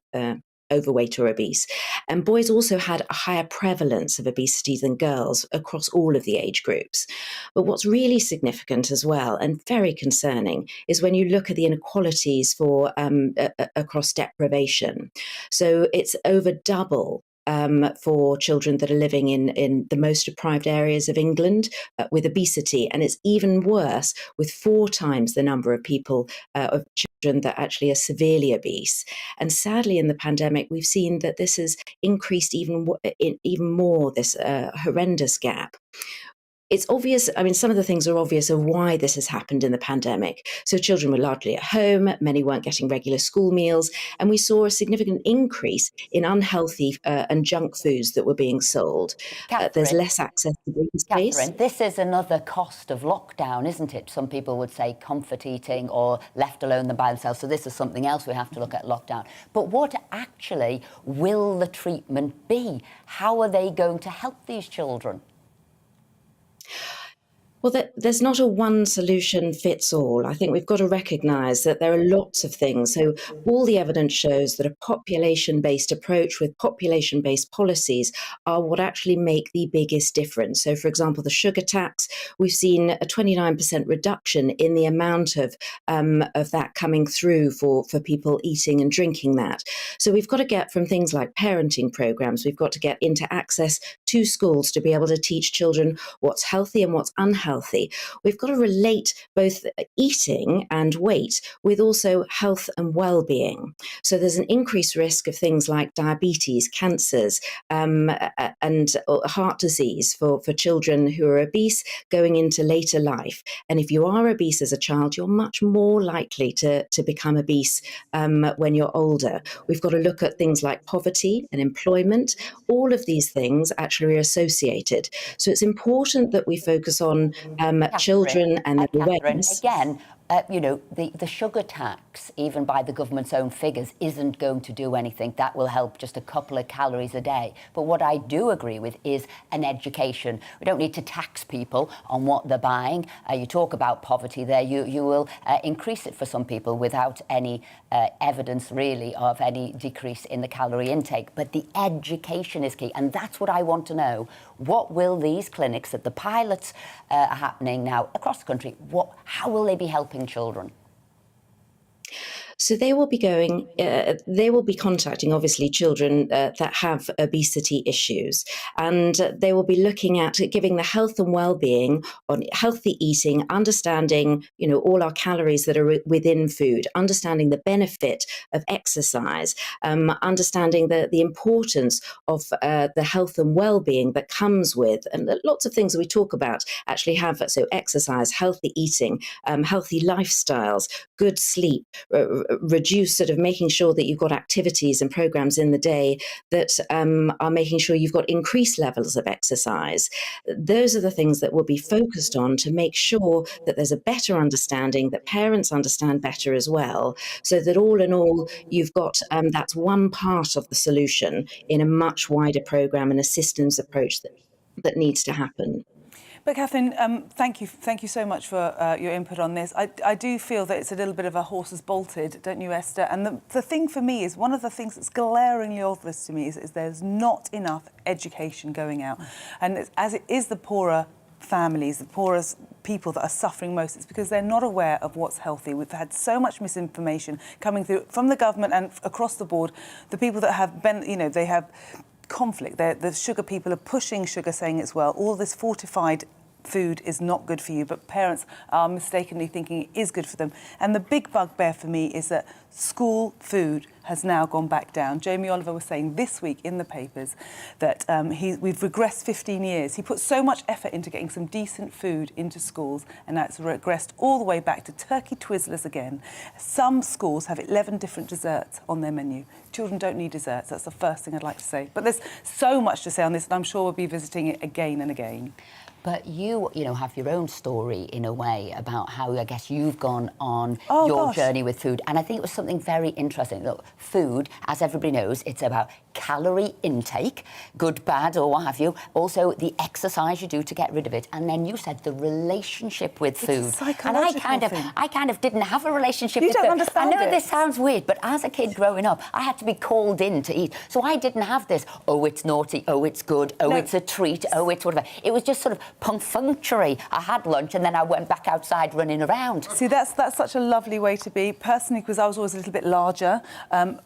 overweight or obese. And boys also had a higher prevalence of obesity than girls across all of the age groups. But what's really significant as well, and very concerning, is when you look at the inequalities for across deprivation. So it's over double for children that are living in the most deprived areas of England with obesity. And it's even worse with 4 times the number of people, of children that actually are severely obese. And sadly, in the pandemic, we've seen that this has increased even more, this horrendous gap. It's obvious, I mean, some of the things are obvious of why this has happened in the pandemic. So children were largely at home, many weren't getting regular school meals, and we saw a significant increase in unhealthy and junk foods that were being sold. There's less access to green space. Catherine, this is another cost of lockdown, isn't it? Some people would say comfort eating or left alone by themselves. So this is something else we have to look at lockdown. But what actually will the treatment be? How are they going to help these children? Well, there's not a one solution fits all. I think we've got to recognise that there are lots of things. So all the evidence shows that a population-based approach with population-based policies are what actually make the biggest difference. So, for example, the sugar tax, we've seen a 29% reduction in the amount of that coming through for people eating and drinking that. So we've got to get from things like parenting programmes, we've got to get into access to schools to be able to teach children what's healthy and what's unhealthy. We've got to relate both eating and weight with also health and well-being. So there's an increased risk of things like diabetes, cancers, and heart disease for children who are obese going into later life. And if you are obese as a child, you're much more likely to become obese when you're older. We've got to look at things like poverty and employment. All of these things actually are associated. So it's important that we focus on children and the awareness. Again, the sugar tax, even by the government's own figures, isn't going to do anything. That will help just a couple of calories a day. But what I do agree with is an education. We don't need to tax people on what they're buying. You talk about poverty there. You will increase it for some people without any evidence, really, of any decrease in the calorie intake. But the education is key. And that's what I want to know. What will these clinics that the pilots are happening now across the country, how will they be helping children? So they will be contacting, obviously, children that have obesity issues. And they will be looking at giving the health and well-being on healthy eating, understanding, all our calories that are within food, understanding the benefit of exercise, understanding the importance of the health and well-being that comes with, and lots of things that we talk about actually have, so exercise, healthy eating, healthy lifestyles, good sleep, reduce sort of making sure that you've got activities and programs in the day that are making sure you've got increased levels of exercise. Those are the things that will be focused on to make sure that there's a better understanding, that parents understand better as well, so that all in all, you've got that's one part of the solution in a much wider programme and a systems approach that needs to happen. But Catherine, thank you so much for your input on this. I do feel that it's a little bit of a horse has bolted, don't you, Esther? And the thing for me is, one of the things that's glaringly obvious to me is there's not enough education going out. And as it is the poorer families, the poorest people that are suffering most, it's because they're not aware of what's healthy. We've had so much misinformation coming through from the government and across the board. The people that have been, you know, they have conflict. The sugar people are pushing sugar, saying it's well. All this fortified food is not good for you, but parents are mistakenly thinking it is good for them. And the big bugbear for me is that school food has now gone back down. Jamie Oliver was saying this week in the papers that we've regressed 15 years. He put so much effort into getting some decent food into schools, and now it's regressed all the way back to turkey Twizzlers again. Some schools have 11 different desserts on their menu. Children don't need desserts. That's the first thing I'd like to say. But there's so much to say on this, and I'm sure we'll be visiting it again and again. But you know, have your own story in a way about how, I guess, you've gone on journey with food. And I think it was something very interesting. Look, food, as everybody knows, it's about calorie intake, good, bad, or what have you. Also, the exercise you do to get rid of it. And then you said the relationship with food. It's a psychological thing. I kind of didn't have a relationship with food. You don't understand I know it. this sounds weird, but as a kid growing up, I had to be called in to eat. So I didn't have this, oh, it's naughty, oh, it's good, oh, it's a treat, oh, it's whatever. It was just sort of perfunctory. I had lunch and then I went back outside running around. See, that's such a lovely way to be. Personally, because I was always a little bit larger,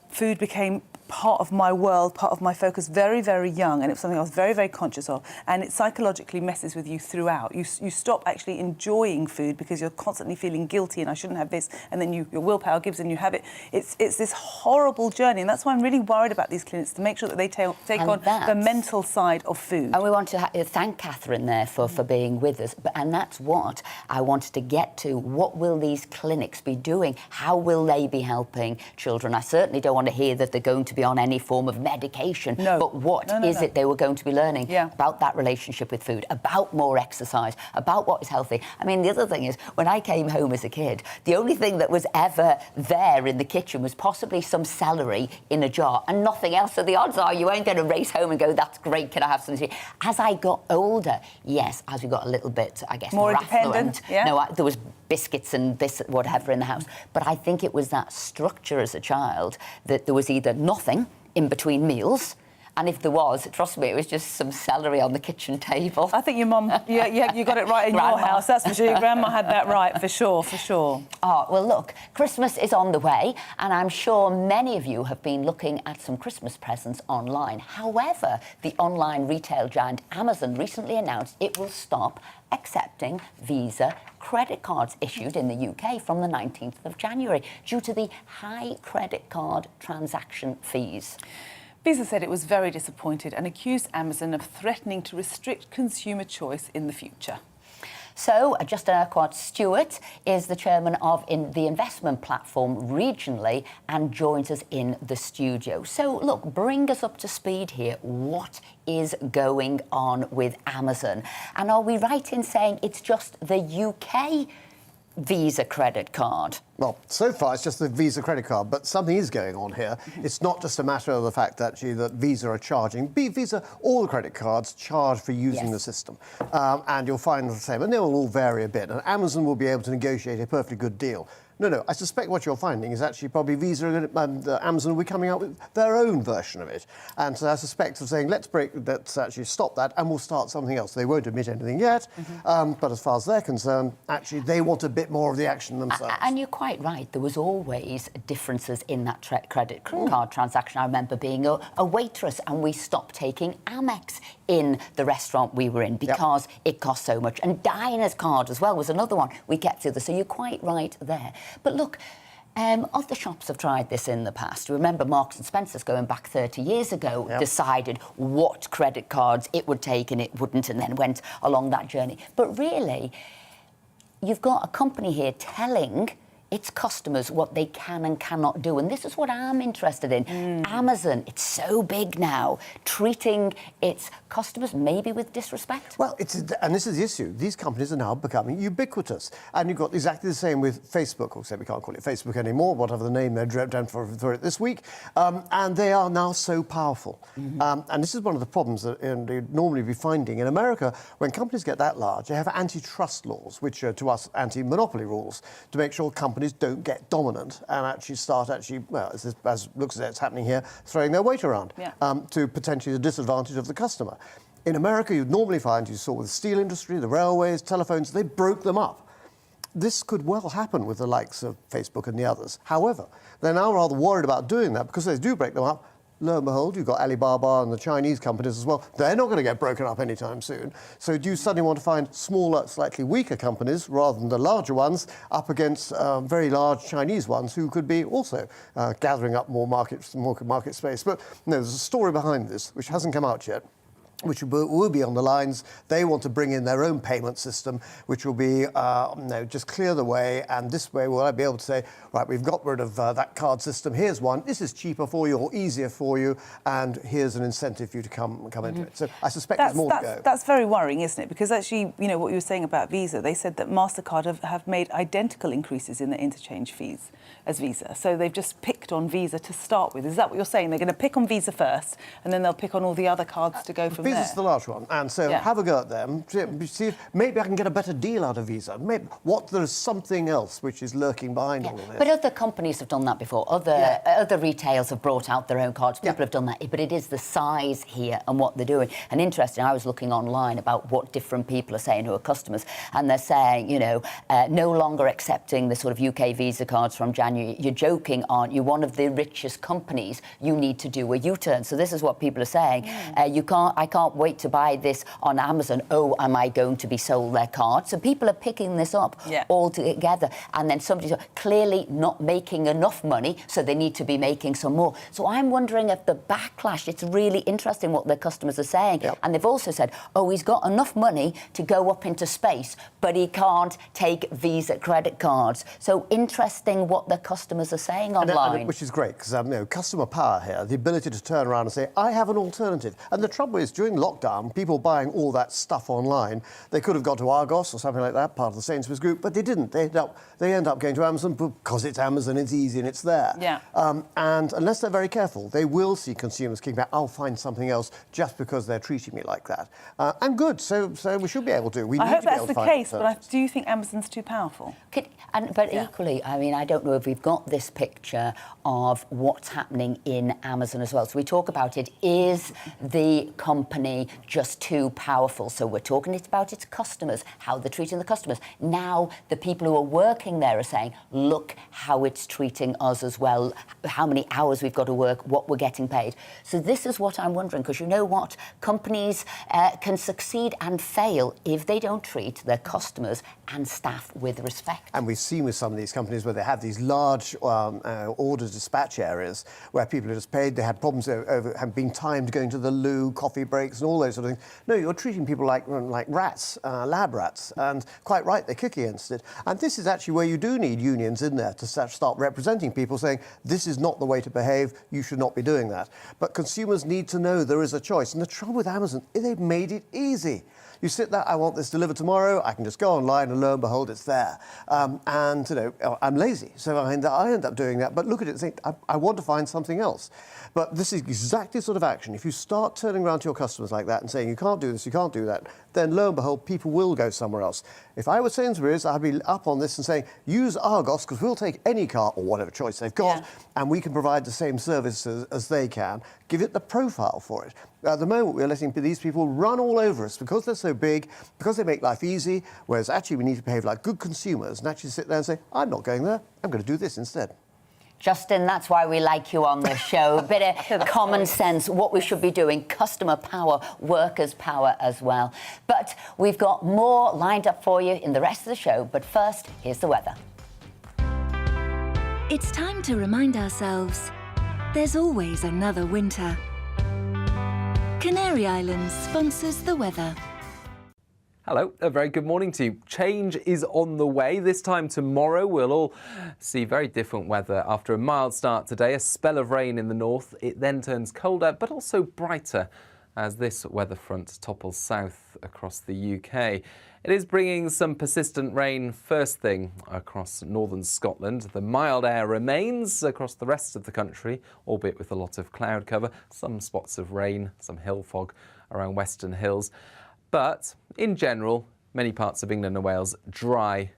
food became part of my world, part of my focus, very, very young, and it was something I was very, very conscious of. And it psychologically messes with you throughout. You stop actually enjoying food because you're constantly feeling guilty and I shouldn't have this, and then your willpower gives and you have it. It's this horrible journey, and that's why I'm really worried about these clinics, to make sure that they take on the mental side of food. And we want to thank Catherine there for being with us, and that's what I wanted to get to. What will these clinics be doing? How will they be helping children? I certainly don't want to hear that they're going to be on any form of medication, but what is it they were going to be learning about that relationship with food, about more exercise, about what is healthy? I mean, the other thing is, when I came home as a kid, the only thing that was ever there in the kitchen was possibly some celery in a jar and nothing else. So the odds are you weren't going to race home and go, that's great, can I have something? As I got older, yes, as we got a little bit, I guess, more affluent, there was biscuits and this, whatever in the house. But I think it was that structure as a child, that there was either nothing in between meals, and if there was, trust me, it was just some celery on the kitchen table. I think your mum, you got it right in your house, that's for sure. Your grandma had that right, for sure, for sure. Oh, well, look, Christmas is on the way, and I'm sure many of you have been looking at some Christmas presents online. However, the online retail giant Amazon recently announced it will stop accepting Visa credit cards issued in the UK from the 19th of January due to the high credit card transaction fees. Visa said it was very disappointed and accused Amazon of threatening to restrict consumer choice in the future. So, Justin Urquhart-Stewart is the chairman of the investment platform regionally and joins us in the studio. So, look, bring us up to speed here. What is going on with Amazon? And are we right in saying it's just the UK Visa credit card? Well, so far it's just the Visa credit card, but something is going on here. It's not just a matter of the fact that Visa are charging. Visa, all the credit cards charge for using the system. And you'll find the same, and they will all vary a bit. And Amazon will be able to negotiate a perfectly good deal. No, I suspect what you're finding is actually probably Visa and Amazon will be coming out with their own version of it. And so I suspect of saying, let's actually stop that and we'll start something else. They won't admit anything yet, but as far as they're concerned, actually they want a bit more of the action themselves. And you're quite right. There was always differences in that credit card transaction. I remember being a waitress and we stopped taking Amex in the restaurant we were in because it cost so much. And Diner's card as well was another one we kept to. So you're quite right there. But look, other shops have tried this in the past. Remember Marks & Spencer's going back 30 years ago decided what credit cards it would take and it wouldn't, and then went along that journey. But really, you've got a company here telling its customers what they can and cannot do. And this is what I'm interested in. Amazon, it's so big now, treating its customers maybe with disrespect. Well, and this is the issue. These companies are now becoming ubiquitous. And you've got exactly the same with Facebook, or say we can't call it Facebook anymore, whatever the name they've done for it this week. And they are now so powerful. And this is one of the problems that you'd normally be finding in America. When companies get that large, they have antitrust laws, which are to us anti-monopoly rules, to make sure companies don't get dominant and actually start well, as looks as it's happening here, throwing their weight around to potentially the disadvantage of the customer. In America, you'd normally find, you saw with the steel industry, the railways, telephones, they broke them up. This could well happen with the likes of Facebook and the others. However, they're now rather worried about doing that because they do break them up. Lo and behold, you've got Alibaba and the Chinese companies as well. They're not going to get broken up anytime soon. So do you suddenly want to find smaller, slightly weaker companies rather than the larger ones up against very large Chinese ones who could be also gathering up more market space? But no, there's a story behind this which hasn't come out yet, which will be on the lines. They want to bring in their own payment system, which will be, just clear the way. And this way we'll be able to say, right, we've got rid of that card system. Here's one. This is cheaper for you or easier for you. And here's an incentive for you to come into it. So I suspect there's more to go. That's very worrying, isn't it? Because actually, you know, what you were saying about Visa, they said that MasterCard have made identical increases in their interchange fees as Visa. So they've just picked on Visa to start with. Is that what you're saying? They're going to pick on Visa first, and then they'll pick on all the other cards to go from there? Visa's the large one, and so have a go at them. See if maybe I can get a better deal out of Visa. Maybe there's something else which is lurking behind all of this. But other companies have done that before. Other retailers have brought out their own cards. People have done that. But it is the size here and what they're doing. And interesting, I was looking online about what different people are saying who are customers, and they're saying, you know, no longer accepting the sort of UK Visa cards from January. You're joking, aren't you? One of the richest companies, you need to do a U-turn. So this is what people are saying. I can't wait to buy this on Amazon. Oh, am I going to be sold their card? So people are picking this up all together. And then somebody's clearly not making enough money, so they need to be making some more. So I'm wondering if the backlash, it's really interesting what their customers are saying. And they've also said, oh, he's got enough money to go up into space, but he can't take Visa credit cards. So interesting what the customers are saying online. Which is great, because customer power here, the ability to turn around and say, I have an alternative. And the trouble is, during lockdown, people buying all that stuff online, they could have got to Argos or something like that, part of the Sainsbury's group, but they didn't. They end up going to Amazon because it's Amazon, it's easy and it's there. And unless they're very careful, they will see consumers kicking back, I'll find something else just because they're treating me like that. And good, so we should be able to. I hope that's the case, but do you think Amazon's too powerful? But equally, I mean, I don't know if we've got this picture of what's happening in Amazon as well. So we talk about it. Is the company just too powerful? So we're talking about its customers, how they're treating the customers. Now the people who are working there are saying, look how it's treating us as well, how many hours we've got to work, what we're getting paid. So this is what I'm wondering, because you know what? Companies can succeed and fail if they don't treat their customers and staff with respect. And we've seen with some of these companies where they have these large order dispatch areas where people are just paid. They had problems over being timed going to the loo, coffee breaks and all those sort of things. No, you're treating people like rats, lab rats, and quite right, they kick against it. And this is actually where you do need unions in there to start representing people, saying this is not the way to behave, you should not be doing that. But consumers need to know there is a choice. And the trouble with Amazon is they've made it easy. You sit there, I want this delivered tomorrow, I can just go online and lo and behold, it's there. And, you know, I'm lazy, so I end up doing that. But look at it and think, I want to find something else. But this is exactly the sort of action. If you start turning around to your customers like that and saying, you can't do this, you can't do that, then lo and behold, people will go somewhere else. If I were Sainsbury's, I'd be up on this and saying, use Argos, because we'll take any car or whatever choice they've got, and we can provide the same services as they can. Give it the profile for it. At the moment, we're letting these people run all over us because they're so big, because they make life easy, whereas actually we need to behave like good consumers and actually sit there and say, I'm not going there, I'm going to do this instead. Justin, that's why we like you on this show. A bit of common sense, what we should be doing, customer power, workers' power as well. But we've got more lined up for you in the rest of the show. But first, here's the weather. It's time to remind ourselves there's always another winter. Canary Islands sponsors the weather. Hello, a very good morning to you. Change is on the way. This time tomorrow, we'll all see very different weather. After a mild start today, a spell of rain in the north. It then turns colder, but also brighter as this weather front topples south across the UK. It is bringing some persistent rain first thing across northern Scotland. The mild air remains across the rest of the country, albeit with a lot of cloud cover, some spots of rain, some hill fog around Western Hills. But in general, many parts of England and Wales dry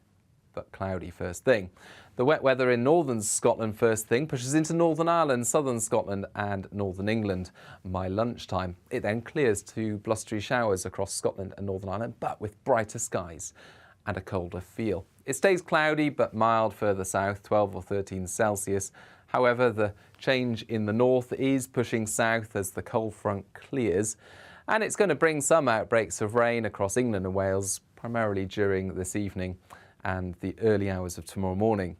but cloudy first thing. The wet weather in northern Scotland first thing pushes into Northern Ireland, southern Scotland and northern England by lunchtime. It then clears to blustery showers across Scotland and Northern Ireland, but with brighter skies and a colder feel. It stays cloudy but mild further south, 12 or 13 Celsius. However, the change in the north is pushing south as the cold front clears. And it's going to bring some outbreaks of rain across England and Wales, primarily during this evening and the early hours of tomorrow morning.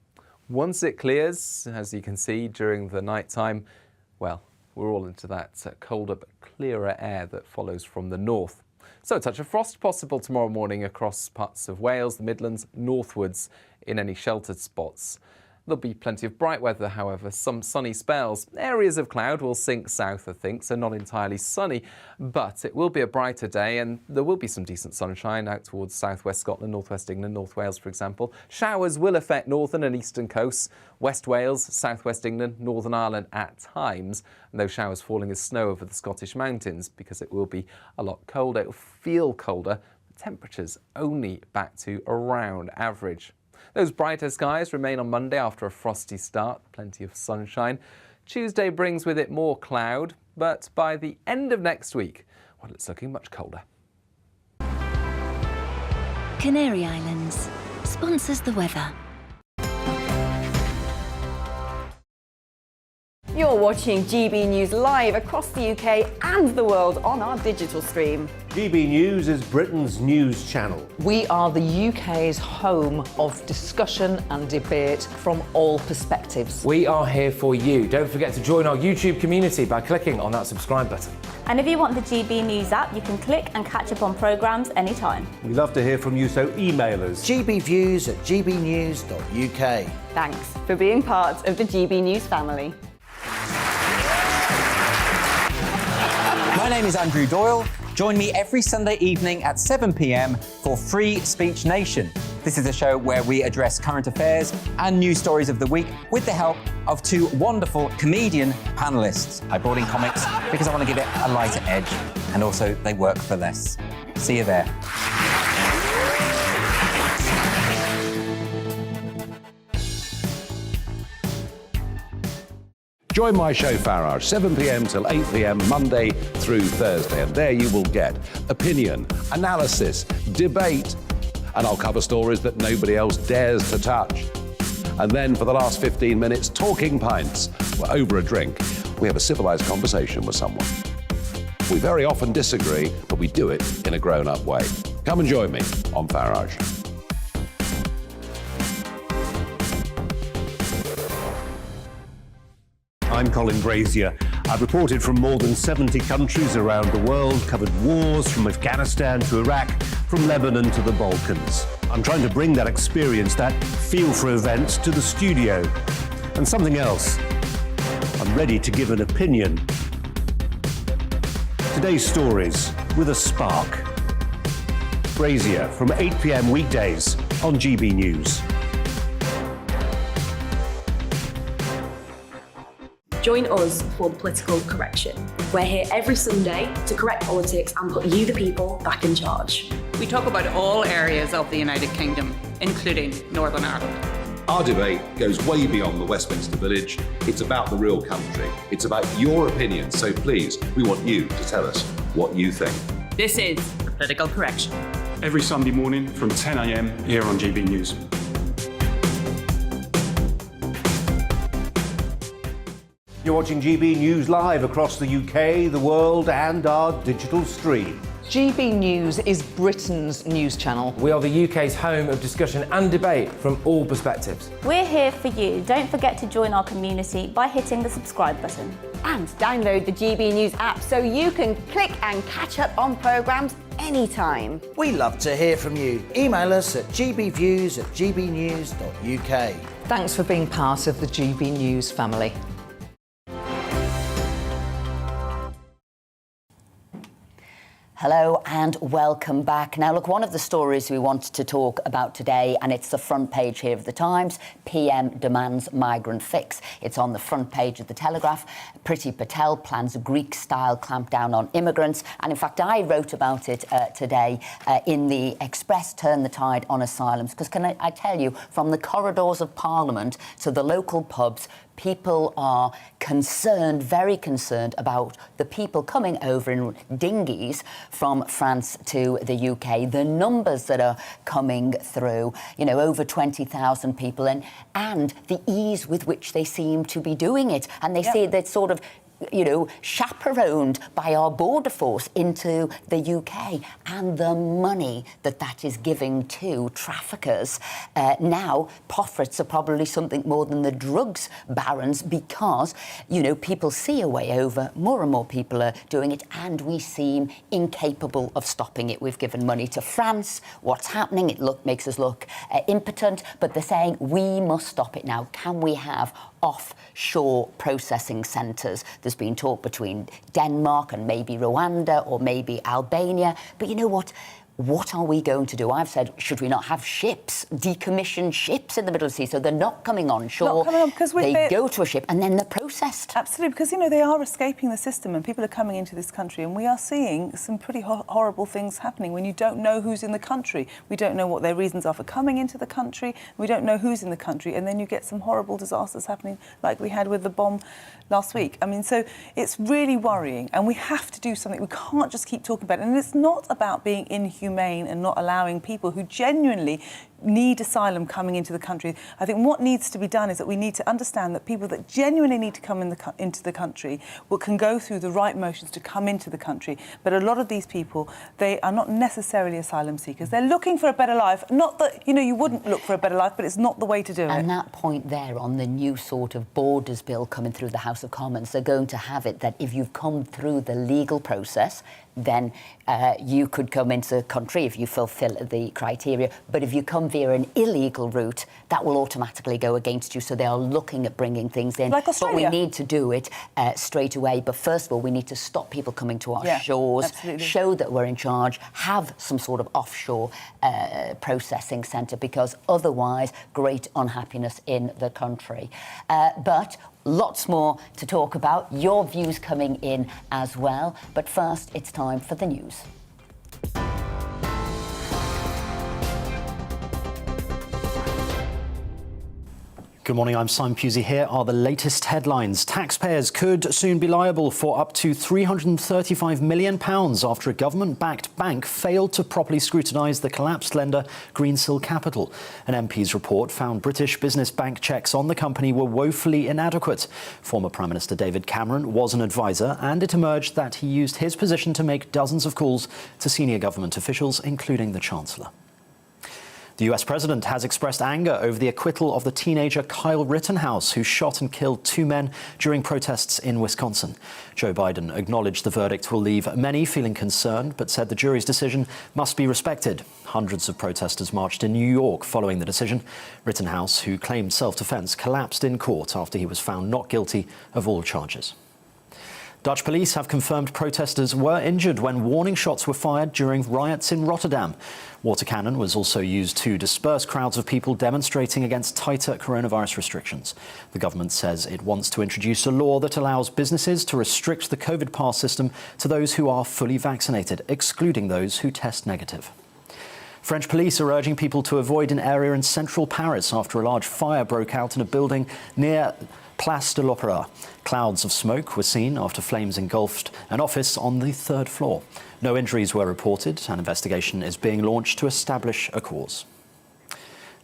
Once it clears, as you can see, during the night time, well, we're all into that colder but clearer air that follows from the north. So a touch of frost possible tomorrow morning across parts of Wales, the Midlands, northwards in any sheltered spots. There'll be plenty of bright weather, however, some sunny spells. Areas of cloud will sink south, I think, so not entirely sunny, but it will be a brighter day and there will be some decent sunshine out towards southwest Scotland, northwest England, North Wales, for example. Showers will affect northern and eastern coasts, West Wales, southwest England, Northern Ireland at times, and those showers falling as snow over the Scottish mountains because it will be a lot colder. It will feel colder, but temperatures only back to around average. Those brighter skies remain on Monday after a frosty start, plenty of sunshine. Tuesday brings with it more cloud, but by the end of next week, well, it's looking much colder. Canary Islands sponsors the weather. You're watching GB News live across the UK and the world on our digital stream. GB News is Britain's news channel. We are the UK's home of discussion and debate from all perspectives. We are here for you. Don't forget to join our YouTube community by clicking on that subscribe button. And if you want the GB News app, you can click and catch up on programmes anytime. We love to hear from you, so email us. gbviews@gbnews.uk. Thanks for being part of the GB News family. My name is Andrew Doyle. Join me every Sunday evening at 7 p.m. for Free Speech Nation. This is a show where we address current affairs and news stories of the week with the help of two wonderful comedian panellists. I brought in comics because I want to give it a lighter edge, and also they work for less. See you there. Join my show Farage, 7 p.m. till 8 p.m. Monday through Thursday, and there you will get opinion, analysis, debate, and I'll cover stories that nobody else dares to touch. And then for the last 15 minutes, talking pints. We're over a drink. We have a civilised conversation with someone. We very often disagree, but we do it in a grown-up way. Come and join me on Farage. I'm Colin Brazier. I've reported from more than 70 countries around the world, covered wars from Afghanistan to Iraq, from Lebanon to the Balkans. I'm trying to bring that experience, that feel for events, to the studio. And something else. I'm ready to give an opinion. Today's stories with a spark. Brazier from 8 p.m. weekdays on GB News. Join us for Political Correction. We're here every Sunday to correct politics and put you, the people, back in charge. We talk about all areas of the United Kingdom, including Northern Ireland. Our debate goes way beyond the Westminster Village. It's about the real country. It's about your opinion. So please, we want you to tell us what you think. This is Political Correction. Every Sunday morning from 10 a.m. here on GB News. You're watching GB News live across the UK, the world, and our digital stream. GB News is Britain's news channel. We are the UK's home of discussion and debate from all perspectives. We're here for you. Don't forget to join our community by hitting the subscribe button. And download the GB News app so you can click and catch up on programmes anytime. We love to hear from you. Email us at gbviews@gbnews.uk. Thanks for being part of the GB News family. Hello and welcome back. Now, look, one of the stories we want to talk about today, and it's the front page here of the Times, PM demands migrant fix. It's on the front page of the Telegraph. Priti Patel plans a Greek-style clampdown on immigrants. And in fact, I wrote about it today in the Express, Turn the Tide on Asylums. Because can I tell you, from the corridors of Parliament to the local pubs, people are concerned, very concerned about the people coming over in dinghies from France to the UK, the numbers that are coming through, you know, over 20,000 people, and the ease with which they seem to be doing it. And they say that sort of, you know, chaperoned by our border force into the UK, and the money that that is giving to traffickers. Now, profits are probably something more than the drugs barons, because, you know, people see a way over, more and more people are doing it, and we seem incapable of stopping it. We've given money to France. What's happening? It makes us look impotent, but they're saying we must stop it now. Can we have offshore processing centres? There's been talk between Denmark and maybe Rwanda or maybe Albania. But you know what? What are we going to do? I've said, should we not have ships, decommissioned ships in the middle of the sea, so they're not coming on shore? Not coming on, because they go to a ship and then they're processed. Absolutely, because, you know, they are escaping the system and people are coming into this country, and we are seeing some pretty horrible things happening when you don't know who's in the country. We don't know what their reasons are for coming into the country. We don't know who's in the country, and then you get some horrible disasters happening like we had with the bomb last week. I mean, so it's really worrying, and we have to do something. We can't just keep talking about it. And it's not about being inhumane and not allowing people who genuinely need asylum coming into the country. I think what needs to be done is that we need to understand that people that genuinely need to come into the country can go through the right motions to come into the country. But a lot of these people, they are not necessarily asylum seekers. They're looking for a better life. Not that, you know, you wouldn't look for a better life, but it's not the way to do it. And that point there on the new sort of borders bill coming through the House of Commons, they're going to have it that if you've come through the legal process, then you could come into the country if you fulfil the criteria. But if you come via an illegal route, that will automatically go against you. So they are looking at bringing things in. Like Australia. But we need to do it straight away. But first of all, we need to stop people coming to our shores, absolutely. show that we're in charge, have some sort of offshore processing centre, because otherwise, great unhappiness in the country. But lots more to talk about. Your views coming in as well. But first, it's time for the news. Good morning, I'm Simon Pusey. Here are the latest headlines. Taxpayers could soon be liable for up to £335 million after a government-backed bank failed to properly scrutinise the collapsed lender Greensill Capital. An MP's report found British business bank checks on the company were woefully inadequate. Former Prime Minister David Cameron was an advisor, and it emerged that he used his position to make dozens of calls to senior government officials, including the Chancellor. The US President has expressed anger over the acquittal of the teenager Kyle Rittenhouse, who shot and killed 2 men during protests in Wisconsin. Joe Biden acknowledged the verdict will leave many feeling concerned, but said the jury's decision must be respected. Hundreds of protesters marched in New York following the decision. Rittenhouse, who claimed self-defense, collapsed in court after he was found not guilty of all charges. Dutch police have confirmed protesters were injured when warning shots were fired during riots in Rotterdam. Water cannon was also used to disperse crowds of people demonstrating against tighter coronavirus restrictions. The government says it wants to introduce a law that allows businesses to restrict the COVID pass system to those who are fully vaccinated, excluding those who test negative. French police are urging people to avoid an area in central Paris after a large fire broke out in a building near Place de l'Opéra. Clouds of smoke were seen after flames engulfed an office on the 3rd floor. No injuries were reported. An investigation is being launched to establish a cause.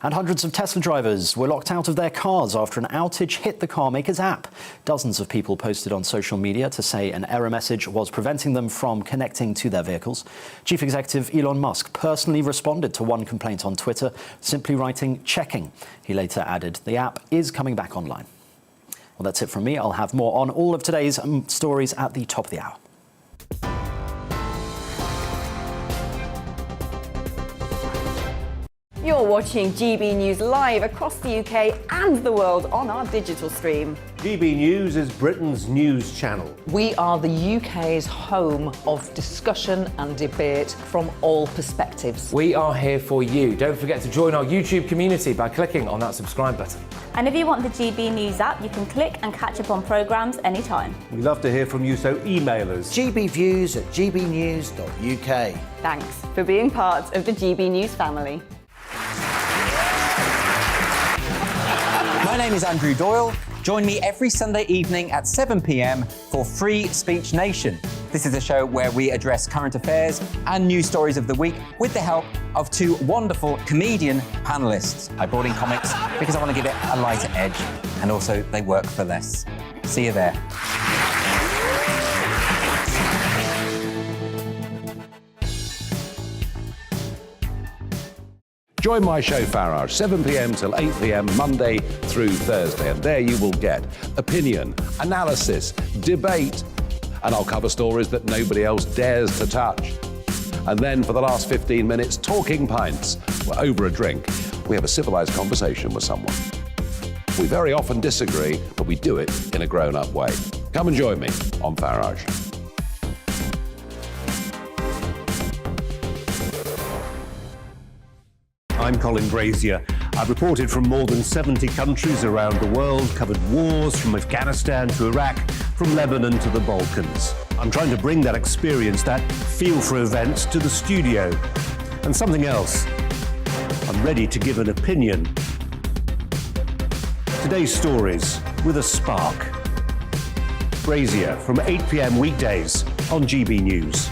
And hundreds of Tesla drivers were locked out of their cars after an outage hit the car maker's app. Dozens of people posted on social media to say an error message was preventing them from connecting to their vehicles. Chief Executive Elon Musk personally responded to one complaint on Twitter, simply writing, "checking." He later added, "The app is coming back online." Well, that's it from me. I'll have more on all of today's stories at the top of the hour. You're watching GB News live across the UK and the world on our digital stream. GB News is Britain's news channel. We are the UK's home of discussion and debate from all perspectives. We are here for you. Don't forget to join our YouTube community by clicking on that subscribe button. And if you want the GB News app, you can click and catch up on programmes anytime. We love to hear from you, so email us. gbviews@gbnews.uk. Thanks for being part of the GB News family. My name is Andrew Doyle. Join me every Sunday evening at 7 p.m. for Free Speech Nation. This is a show where we address current affairs and news stories of the week with the help of two wonderful comedian panellists. I brought in comics because I want to give it a lighter edge, and also they work for less. See you there. Join my show Farage, 7 p.m. till 8 p.m. Monday through Thursday, and there you will get opinion, analysis, debate, and I'll cover stories that nobody else dares to touch. And then for the last 15 minutes, talking pints. We're over a drink. We have a civilized conversation with someone. We very often disagree, but we do it in a grown-up way. Come and join me on Farage. I'm Colin Brazier. I've reported from more than 70 countries around the world, covered wars from Afghanistan to Iraq, from Lebanon to the Balkans. I'm trying to bring that experience, that feel for events, to the studio. And something else, I'm ready to give an opinion. Today's stories with a spark. Brazier from 8 p.m. weekdays on GB News.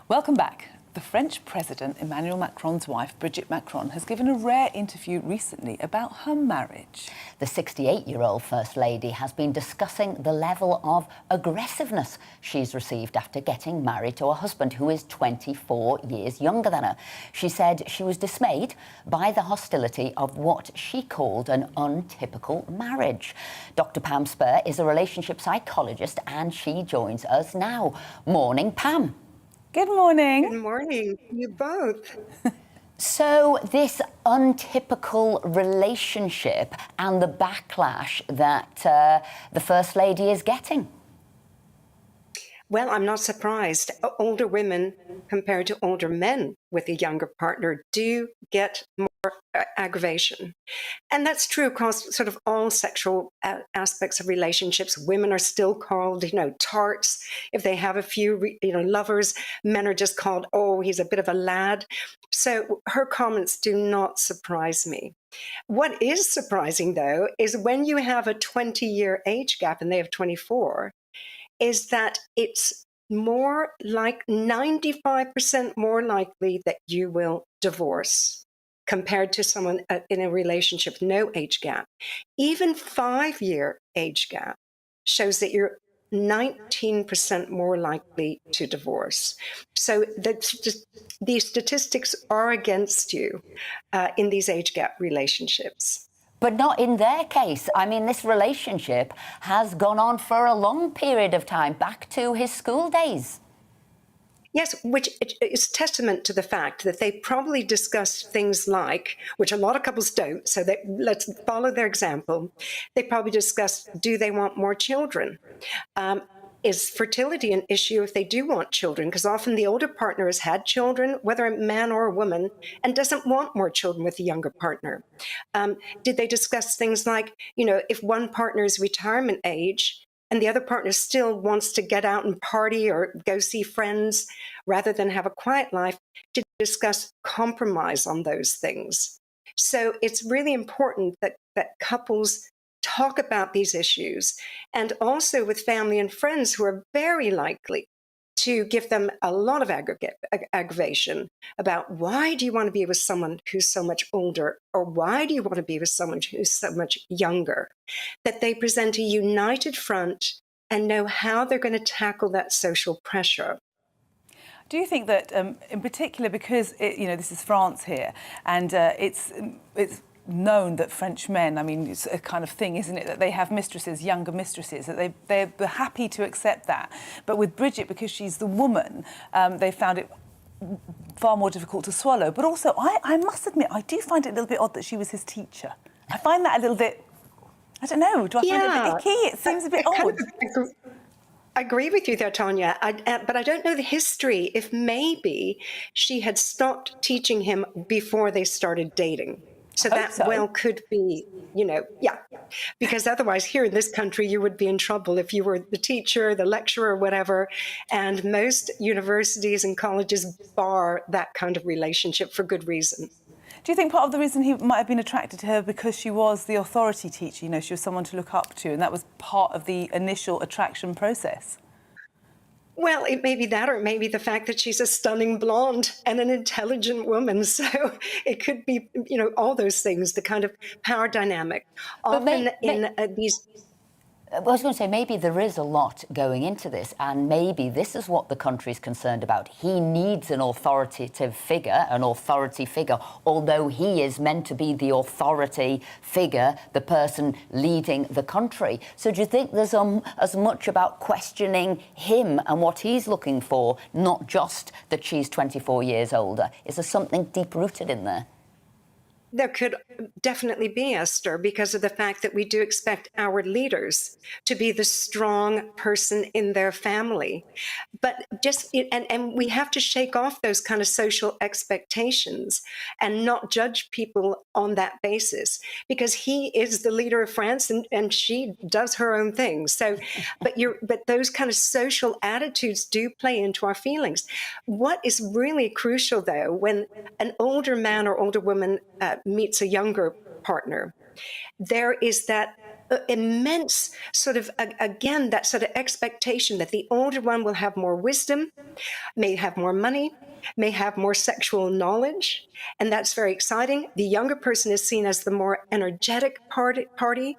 Welcome back. The French President Emmanuel Macron's wife, Brigitte Macron, has given a rare interview recently about her marriage. The 68-year-old First Lady has been discussing the level of aggressiveness she's received after getting married to a husband who is 24 years younger than her. She said she was dismayed by the hostility of what she called an untypical marriage. Dr. Pam Spur is a relationship psychologist and she joins us now. Morning, Pam. Good morning. Good morning, you both. So this untypical relationship and the backlash that the First Lady is getting. Well, I'm not surprised. Older women compared to older men with a younger partner do get more aggravation. And that's true across sort of all sexual aspects of relationships. Women are still called, tarts. If they have a few, lovers, men are just called, oh, he's a bit of a lad. So her comments do not surprise me. What is surprising, though, is when you have a 20-year age gap and they have 24, is that it's more like 95% more likely that you will divorce compared to someone in a relationship with no age gap. Even 5-year age gap shows that you're 19% more likely to divorce. So these statistics are against you in these age gap relationships. But not in their case. I mean, this relationship has gone on for a long period of time, back to his school days. Yes, which is testament to the fact that they probably discussed things like, which a lot of couples don't, so let's follow their example. They probably discussed, do they want more children? Is fertility an issue if they do want children? Because often the older partner has had children, whether a man or a woman, and doesn't want more children with the younger partner. Did they discuss things like, if one partner is retirement age, and the other partner still wants to get out and party or go see friends rather than have a quiet life, to discuss compromise on those things. So it's really important that couples talk about these issues, and also with family and friends who are very likely to give them a lot of aggravation about why do you want to be with someone who's so much older, or why do you want to be with someone who's so much younger, that they present a united front and know how they're going to tackle that social pressure. Do you think that, in particular, because this is France here, and it's known that French men, I mean, it's a kind of thing, isn't it, that they have mistresses, younger mistresses, that they're happy to accept that. But with Bridget, because she's the woman, they found it far more difficult to swallow. But also, I must admit, I do find it a little bit odd that she was his teacher. I find that a little bit, I don't know, do I find it a bit icky? It seems a bit odd. I agree with you there, Tanya, but I don't know the history, if maybe she had stopped teaching him before they started dating. So that well could be, because otherwise here in this country, you would be in trouble if you were the teacher, the lecturer, whatever. And most universities and colleges bar that kind of relationship for good reason. Do you think part of the reason he might have been attracted to her because she was the authority teacher, she was someone to look up to, and that was part of the initial attraction process? Well, it may be that, or it may be the fact that she's a stunning blonde and an intelligent woman. So it could be, all those things, the kind of power dynamic. Often these... I was going to say, maybe there is a lot going into this, and maybe this is what the country's concerned about. He needs an authoritative figure, although he is meant to be the authority figure, the person leading the country. So do you think there's as much about questioning him and what he's looking for, not just that she's 24 years older? Is there something deep-rooted in there? There could definitely be, Esther, because of the fact that we do expect our leaders to be the strong person in their family. But and we have to shake off those kind of social expectations and not judge people on that basis, because he is the leader of France and she does her own thing. So, but those kind of social attitudes do play into our feelings. What is really crucial, though, when an older man or older woman meets a younger partner, there is that immense sort of, again, that sort of expectation that the older one will have more wisdom, may have more money, may have more sexual knowledge, and that's very exciting. The younger person is seen as the more energetic party,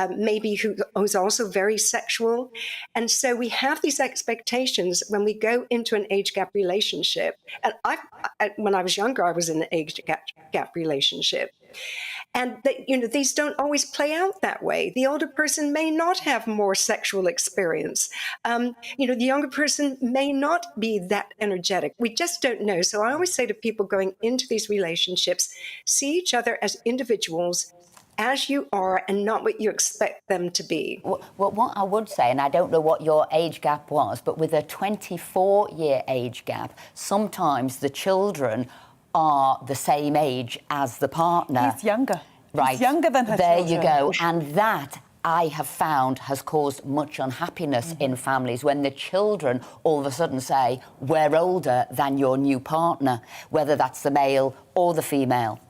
maybe who's also very sexual. And so we have these expectations when we go into an age gap relationship. And when I was younger, I was in an age gap relationship. And these don't always play out that way. The older person may not have more sexual experience. The younger person may not be that energetic. We just don't know. So I always say to people going into these relationships, see each other as individuals, as you are, and not what you expect them to be. Well, what I would say, and I don't know what your age gap was, but with a 24-year age gap, sometimes the children are the same age as the partner. He's younger. Right. He's younger than her There children. you go. And that, I have found, has caused much unhappiness in families when the children all of a sudden say, we're older than your new partner, whether that's the male or the female.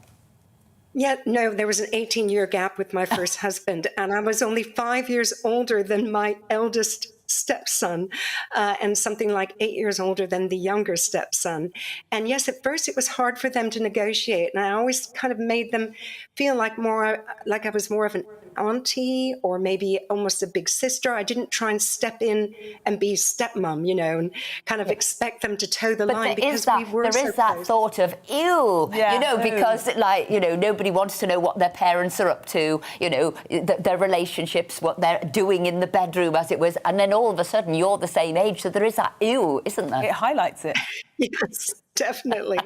Yeah, no, there was an 18-year gap with my first husband, and I was only 5 years older than my eldest stepson, and something like 8 years older than the younger stepson. And yes, at first it was hard for them to negotiate, and I always kind of made them feel like I was more of an auntie or maybe almost a big sister. I didn't try and step in and be stepmom, and kind of expect them to toe the line, because we were there is that thought of ew, because nobody wants to know what their parents are up to, their relationships, what they're doing in the bedroom, as it was, and then all of a sudden you're the same age, so there is that ew, isn't there? It highlights it. Yes, definitely.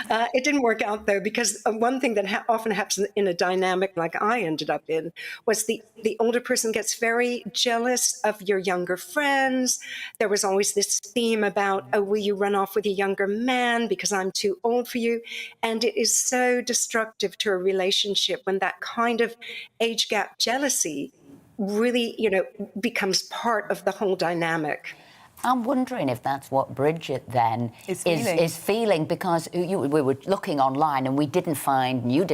It didn't work out, though, because one thing that often happens in a dynamic like I ended up in was the older person gets very jealous of your younger friends. There was always this theme about, oh, will you run off with a younger man because I'm too old for you? And it is so destructive to a relationship when that kind of age gap jealousy really, becomes part of the whole dynamic. I'm wondering if that's what Bridget then is feeling, because we were looking online and you didn't find you'd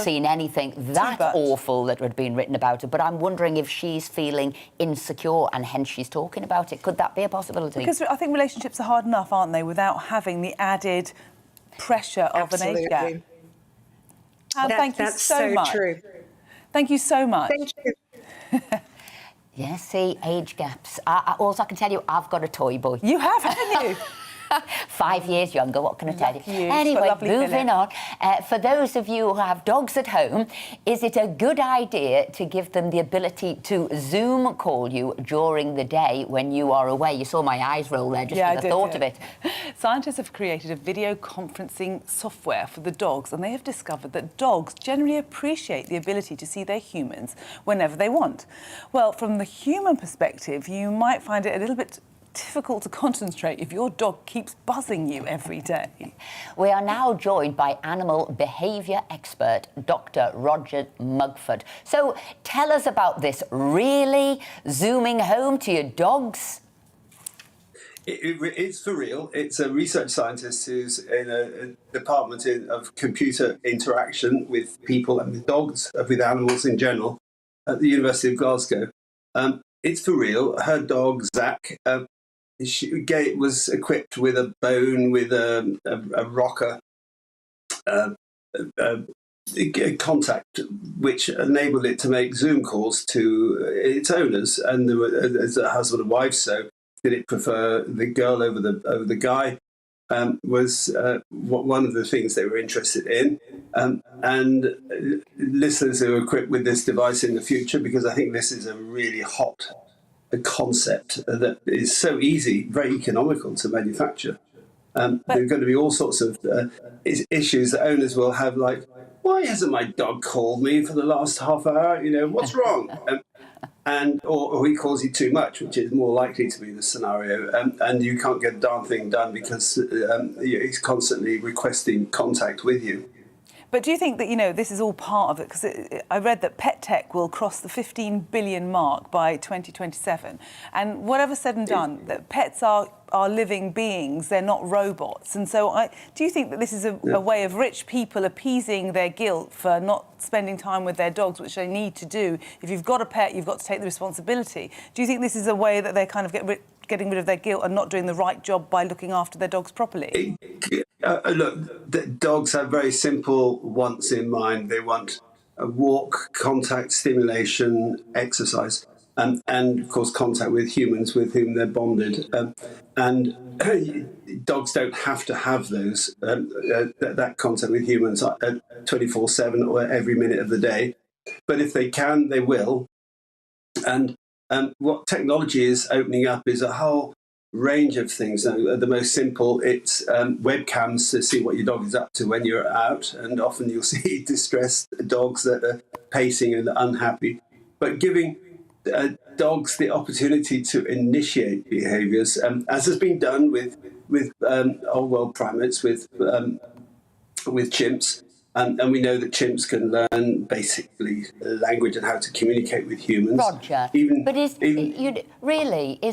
seen anything that awful that had been written about it. But I'm wondering if she's feeling insecure and hence she's talking about it. Could that be a possibility? Because I think relationships are hard enough, aren't they, without having the added pressure of an age gap. And thank you so much. True. Thank you so much. Thank you. Yeah, see, age gaps. Also, I can tell you, I've got a toy boy. You have, haven't you? 5 years younger, what can I tell you? Cute. Anyway, Lovely moving Philip. on. For those of you who have dogs at home, is it a good idea to give them the ability to Zoom call you during the day when you are away? You saw my eyes roll there just with the thought of it. Scientists have created a video conferencing software for the dogs, and they have discovered that dogs generally appreciate the ability to see their humans whenever they want. Well, from the human perspective, you might find it a little bit difficult to concentrate if your dog keeps buzzing you every day. We are now joined by animal behaviour expert Dr. Roger Mugford. So tell us about this. Really zooming home to your dogs? It's for real. It's a research scientist who's in a department of computer interaction with people and with dogs, with animals in general, at the University of Glasgow. It's for real. Her dog, Zach, was equipped with a bone, with a rocker, a contact, which enabled it to make Zoom calls to its owners. And as a husband and wife, so did it prefer the girl over the guy? Was one of the things they were interested in. And listeners who are equipped with this device in the future, because I think this is a really hot concept that is so easy, very economical to manufacture. There are going to be all sorts of issues that owners will have, like, why hasn't my dog called me for the last half hour? You know, what's wrong? Or he calls you too much, which is more likely to be the scenario, and you can't get a darn thing done because he's constantly requesting contact with you. But do you think that, you know, this is all part of it? Because I read that pet tech will cross the 15 billion mark by 2027. And whatever said and done, that pets are living beings, they're not robots. And so do you think that this is a way of rich people appeasing their guilt for not spending time with their dogs, which they need to do? If you've got a pet, you've got to take the responsibility. Do you think this is a way that they kind of getting rid of their guilt and not doing the right job by looking after their dogs properly? Look, the dogs have very simple wants in mind. They want a walk, contact, stimulation, exercise, and of course contact with humans with whom they're bonded. And dogs don't have to have those that contact with humans 24/7 or every minute of the day. But if they can, they will. And what technology is opening up is a whole range of things. The most simple, it's webcams to see what your dog is up to when you're out, and often you'll see distressed dogs that are pacing and unhappy. But giving dogs the opportunity to initiate behaviours, as has been done with old world primates, with chimps. And we know that chimps can learn basically language and how to communicate with humans. Roger, but is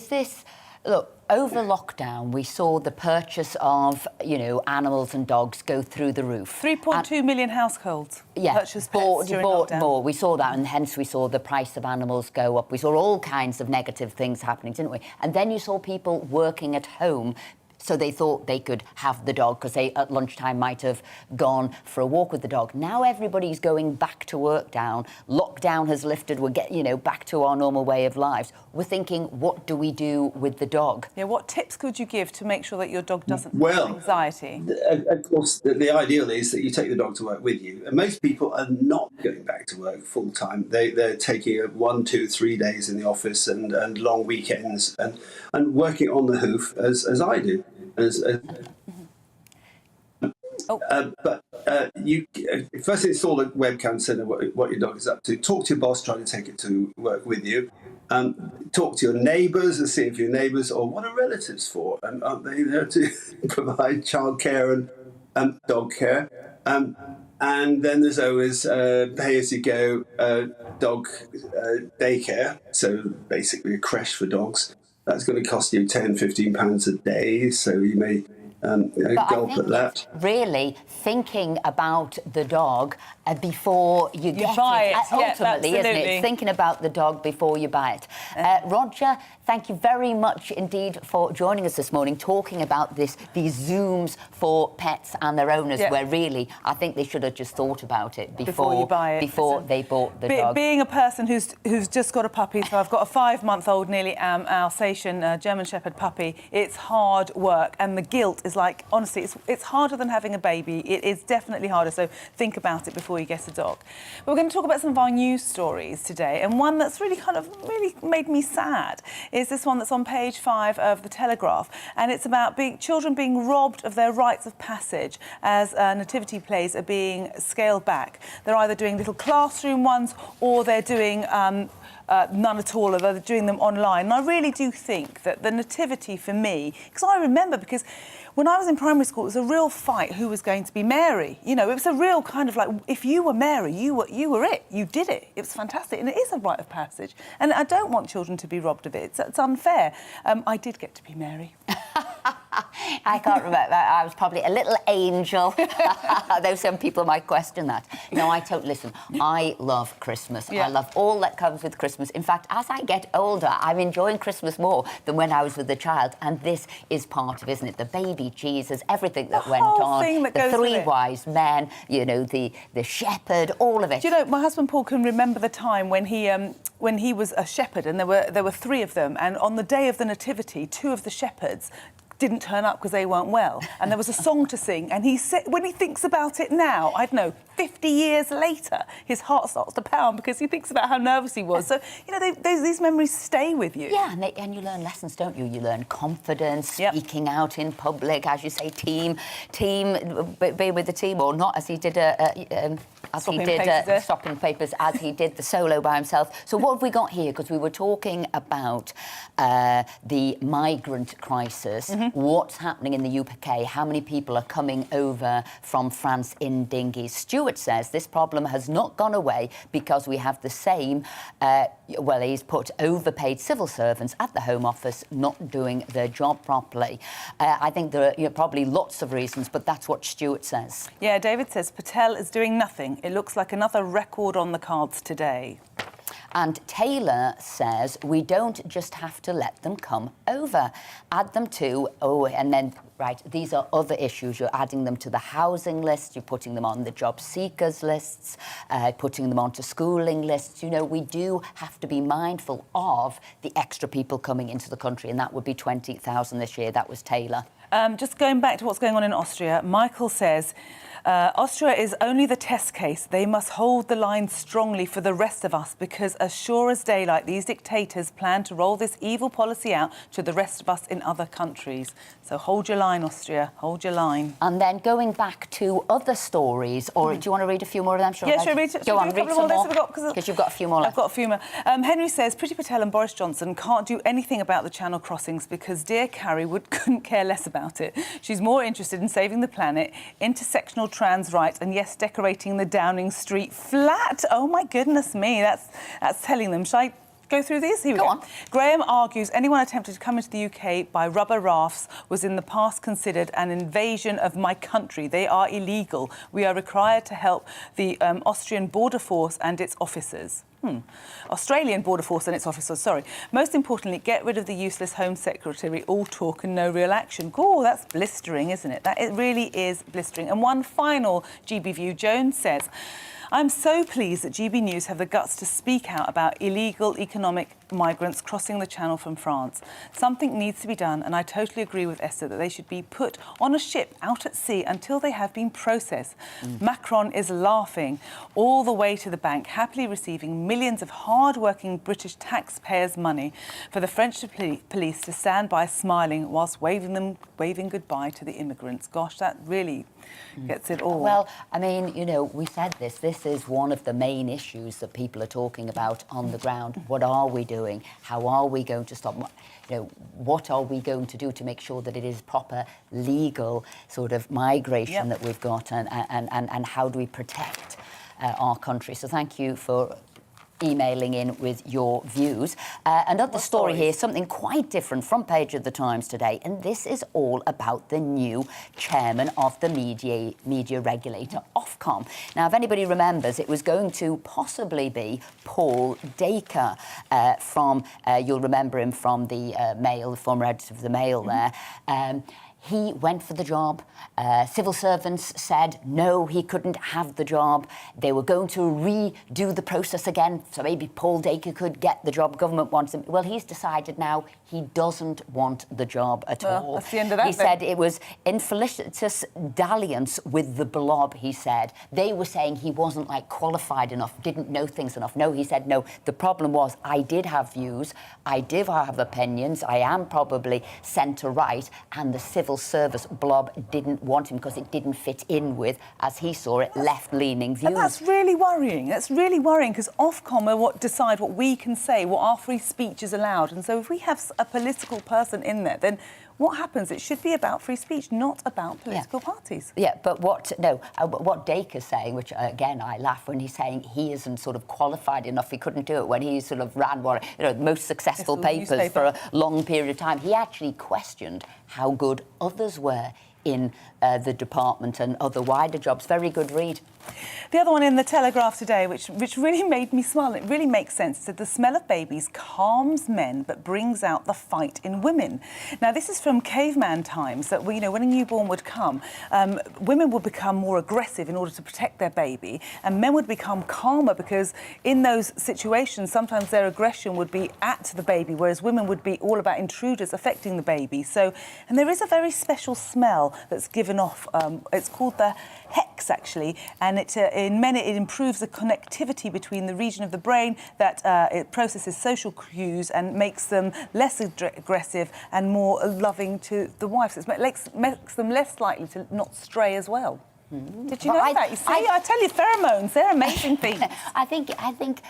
this... Look, over lockdown, we saw the purchase of, animals and dogs go through the roof. 3.2 million households purchased pets during lockdown. More. We saw that, and hence we saw the price of animals go up. We saw all kinds of negative things happening, didn't we? And then you saw people working at home, so they thought they could have the dog because they, at lunchtime, might have gone for a walk with the dog. Now everybody's going back to work down. Lockdown has lifted. We're getting, back to our normal way of lives. We're thinking, what do we do with the dog? Yeah, what tips could you give to make sure that your dog doesn't have anxiety? Of course, the ideal is that you take the dog to work with you. And most people are not going back to work full time. They're taking 1, 2, 3 days in the office and long weekends and working on the hoof as I do. But you first install a webcam, so know what your dog is up to. Talk to your boss, try to take it to work with you. Talk to your neighbours and see if your neighbours, or what are relatives for, and aren't they there to provide childcare and dog care? And then there's always pay-as-you-go dog daycare, so basically a creche for dogs. That's going to cost you £10-15 a day, so you may gulp at that. Really thinking about the dog before you get buy it. Ultimately, Yeah, isn't it? It's thinking about the dog before you buy it. Roger, thank you very much indeed for joining us this morning, talking about these Zooms for pets and their owners, where really I think they should have just thought about it before you buy it. before they bought the dog. Being a person who's just got a puppy, so I've got a 5-month-old, nearly Alsatian German Shepherd puppy. It's hard work, and the guilt is like, honestly, it's harder than having a baby. It is definitely harder, so think about it before you get a dog. But we're going to talk about some of our news stories today, and one that's really made me sad is this one that's on page 5 of The Telegraph, and it's about children being robbed of their rites of passage as nativity plays are being scaled back. They're either doing little classroom ones or they're doing none at all, or they're doing them online. And I really do think that the nativity for me, because I remember, because when I was in primary school, it was a real fight who was going to be Mary. You know, it was a real kind of like, if you were Mary, you were it. You did it. It was fantastic. And it is a rite of passage. And I don't want children to be robbed of it. It's unfair. I did get to be Mary. I can't remember. I was probably a little angel, though some people might question that. No, listen, I love Christmas. I love all that comes with Christmas. In fact, as I get older, I'm enjoying Christmas more than when I was with a child. And this is part of, isn't it? The baby Jesus, everything that went on. The 3 wise men, you know, the shepherd, all of it. Do you know, my husband Paul can remember the time when he was a shepherd, and there were 3 of them, and on the day of the nativity, 2 of the shepherds didn't turn up because they weren't well, and there was a song to sing, and he said, when he thinks about it now, I don't know, 50 years later, his heart starts to pound because he thinks about how nervous he was. So, you know, these memories stay with you. Yeah, and you learn lessons, don't you? You learn confidence, speaking out in public, as you say, team, be with the team, or not, as he did Stopping Papers, as he did the solo by himself. So what have we got here? Because we were talking about the migrant crisis, what's happening in the UK, how many people are coming over from France in dinghies. Stuart says this problem has not gone away because we have the same, he's put overpaid civil servants at the Home Office not doing their job properly. I think there are probably lots of reasons, but that's what Stuart says. Yeah, David says Patel is doing nothing. It looks like another record on the cards today. And Taylor says we don't just have to let them come over. Add them to, these are other issues. You're adding them to the housing list, you're putting them on the job seekers lists, putting them onto schooling lists. You know, we do have to be mindful of the extra people coming into the country, and that would be 20,000 this year. That was Taylor. Just going back to what's going on in Austria, Michael says, Austria is only the test case. They must hold the line strongly for the rest of us, because as sure as daylight, these dictators plan to roll this evil policy out to the rest of us in other countries. So hold your line, Austria, hold your line. And then going back to other stories, or do you want to read a few more of them? Yeah, should I read Go on, read some more, because you've got a few more left. I've got a few more. Henry says, Priti Patel and Boris Johnson can't do anything about the Channel crossings because dear Carrie couldn't care less about it. She's more interested in saving the planet, intersectional trans rights, and yes, decorating the Downing Street flat. Oh my goodness me, that's telling them. Shall I go through these? Here we go. Graham argues anyone attempted to come into the UK by rubber rafts was in the past considered an invasion of my country. They are illegal. We are required to help the Austrian Border Force and its officers. Australian Border Force and its officers, sorry. Most importantly, get rid of the useless Home Secretary, all talk and no real action. Oh, that's blistering, isn't it? It really is blistering. And one final GB view, Jones says, I'm so pleased that GB News have the guts to speak out about illegal economic migrants crossing the Channel from France. Something needs to be done, and I totally agree with Esther that they should be put on a ship out at sea until they have been processed. Macron is laughing all the way to the bank, happily receiving millions of hard-working British taxpayers' money for the French police to stand by smiling whilst waving goodbye to the immigrants. Gosh, that really gets it all. Well, I mean, you know, we said this is one of the main issues that people are talking about on the ground. What are we doing? How are we going to stop? You know, what are we going to do to make sure that it is proper legal sort of migration that we've got, and how do we protect our country? So thank you for emailing in with your views. Another story here, something quite different, front page of the Times today, and this is all about the new chairman of the media regulator, Ofcom. Now, if anybody remembers, it was going to possibly be Paul Dacre from, you'll remember him from the Mail, the former editor of the Mail there. He went for the job. Civil servants said no, he couldn't have the job. They were going to redo the process again, so maybe Paul Dacre could get the job. Government wants him. Well, he's decided now he doesn't want the job at all. That's the end of that. He said it was in felicitous dalliance with the blob, he said. They were saying he wasn't, like, qualified enough, didn't know things enough. No, he said, no, the problem was I did have views, I did have opinions, I am probably centre-right, and the civil service blob didn't want him because it didn't fit in with, as he saw it, left-leaning views. And that's really worrying. That's really worrying because Ofcom are what decide what we can say, what our free speech is allowed. And so if we have a political person in there, then what happens? It should be about free speech, not about political parties. Yeah, but what Dacre's saying, which again I laugh when he's saying he isn't sort of qualified enough, he couldn't do it when he sort of ran one, the most successful papers for a long period of time. He actually questioned how good others were in the department and other wider jobs. Very good read. The other one in the Telegraph today, which really made me smile, it really makes sense, it said the smell of babies calms men but brings out the fight in women. Now, this is from caveman times, that, when a newborn would come, women would become more aggressive in order to protect their baby, and men would become calmer because in those situations, sometimes their aggression would be at the baby, whereas women would be all about intruders affecting the baby. So, and there is a very special smell that's given off. It's called the hex, actually, and in men it improves the connectivity between the region of the brain that it processes social cues and makes them less aggressive and more loving to the wife. So it makes them less likely to not stray as well. Did you know that? You see, I tell you, pheromones, they're amazing things. I think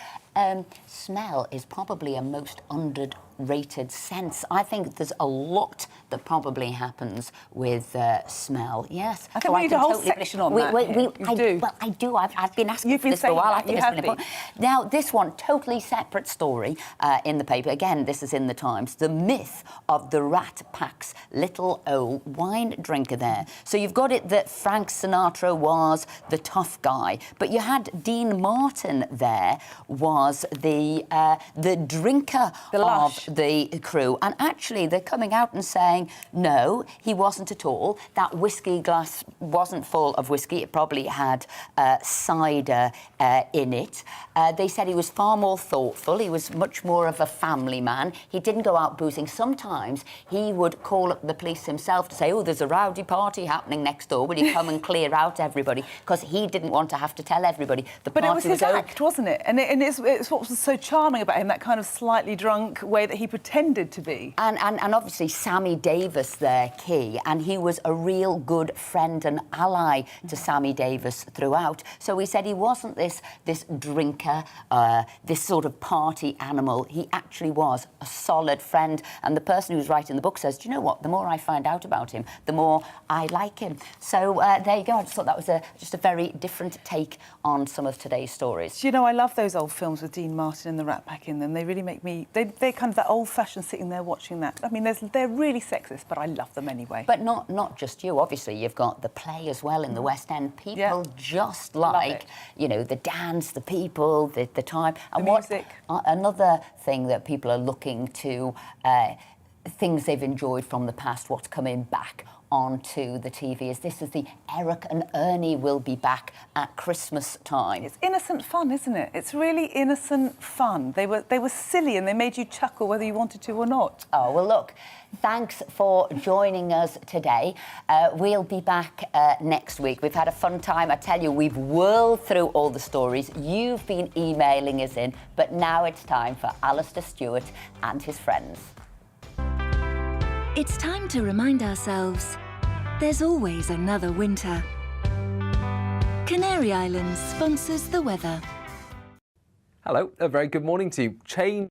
smell is probably a most underrated sense. I think there's a lot that probably happens with smell. Yes. I can read a whole section on that. I do. I've been asking for this for a while. I think it's really important. Now, this one, totally separate story in the paper. Again, this is in the Times. The myth of the Rat Pack's little old wine drinker there. So you've got it that Frank Sinatra was the tough guy, but you had Dean Martin there was the drinker of the crew, and actually they're coming out and saying no, he wasn't at all. That whiskey glass wasn't full of whiskey. It probably had cider in it. They said he was far more thoughtful. He was much more of a family man. He didn't go out boozing. Sometimes he would call up the police himself to say, oh, there's a rowdy party happening next door. Will you come and clear out everybody? Because he didn't want to have to tell everybody. But it was his act, wasn't it? And it's what was so charming about him, that kind of slightly drunk way that he pretended to be. And obviously Sammy Davis there, key, and he was a real good friend and ally to Sammy Davis throughout. So he said he wasn't this drinker, this sort of party animal. He actually was a solid friend. And the person who's writing the book says, do you know what? The more I find out about him, the more I like him. So there you go. I just thought that was just a very different take on some of today's stories. Do you know, I love those old films with Dean Martin and the Rat Pack in them. They really make me... They're kind of that old-fashioned sitting there watching that. I mean, they're really sexist, but I love them anyway. But not just you. Obviously, you've got the play as well in the West End. People just like, the dance, the people, the time. And the music. Another thing that people are looking to, things they've enjoyed from the past, what's coming back onto the TV is the Eric and Ernie will be back at Christmas time. It's innocent fun, isn't it? It's really innocent fun. They were silly and they made you chuckle whether you wanted to or not. Oh, well, look, thanks for joining us today. We'll be back next week. We've had a fun time. I tell you, we've whirled through all the stories. You've been emailing us in, but now it's time for Alistair Stewart and his friends. It's time to remind ourselves there's always another winter. Canary Islands sponsors the weather. Hello, a very good morning to you. Change.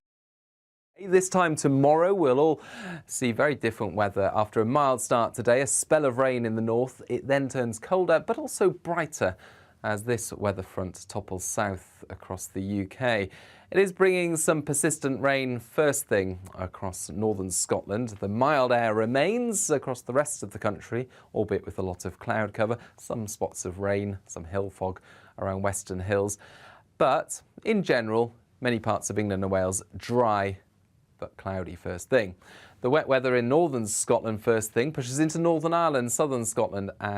This time tomorrow, we'll all see very different weather. After a mild start today, a spell of rain in the north. It then turns colder, but also brighter as this weather front topples south across the UK. It is bringing some persistent rain first thing across northern Scotland. The mild air remains across the rest of the country, albeit with a lot of cloud cover, some spots of rain, some hill fog around Western Hills. But in general, many parts of England and Wales dry but cloudy first thing. The wet weather in northern Scotland first thing pushes into Northern Ireland, southern Scotland and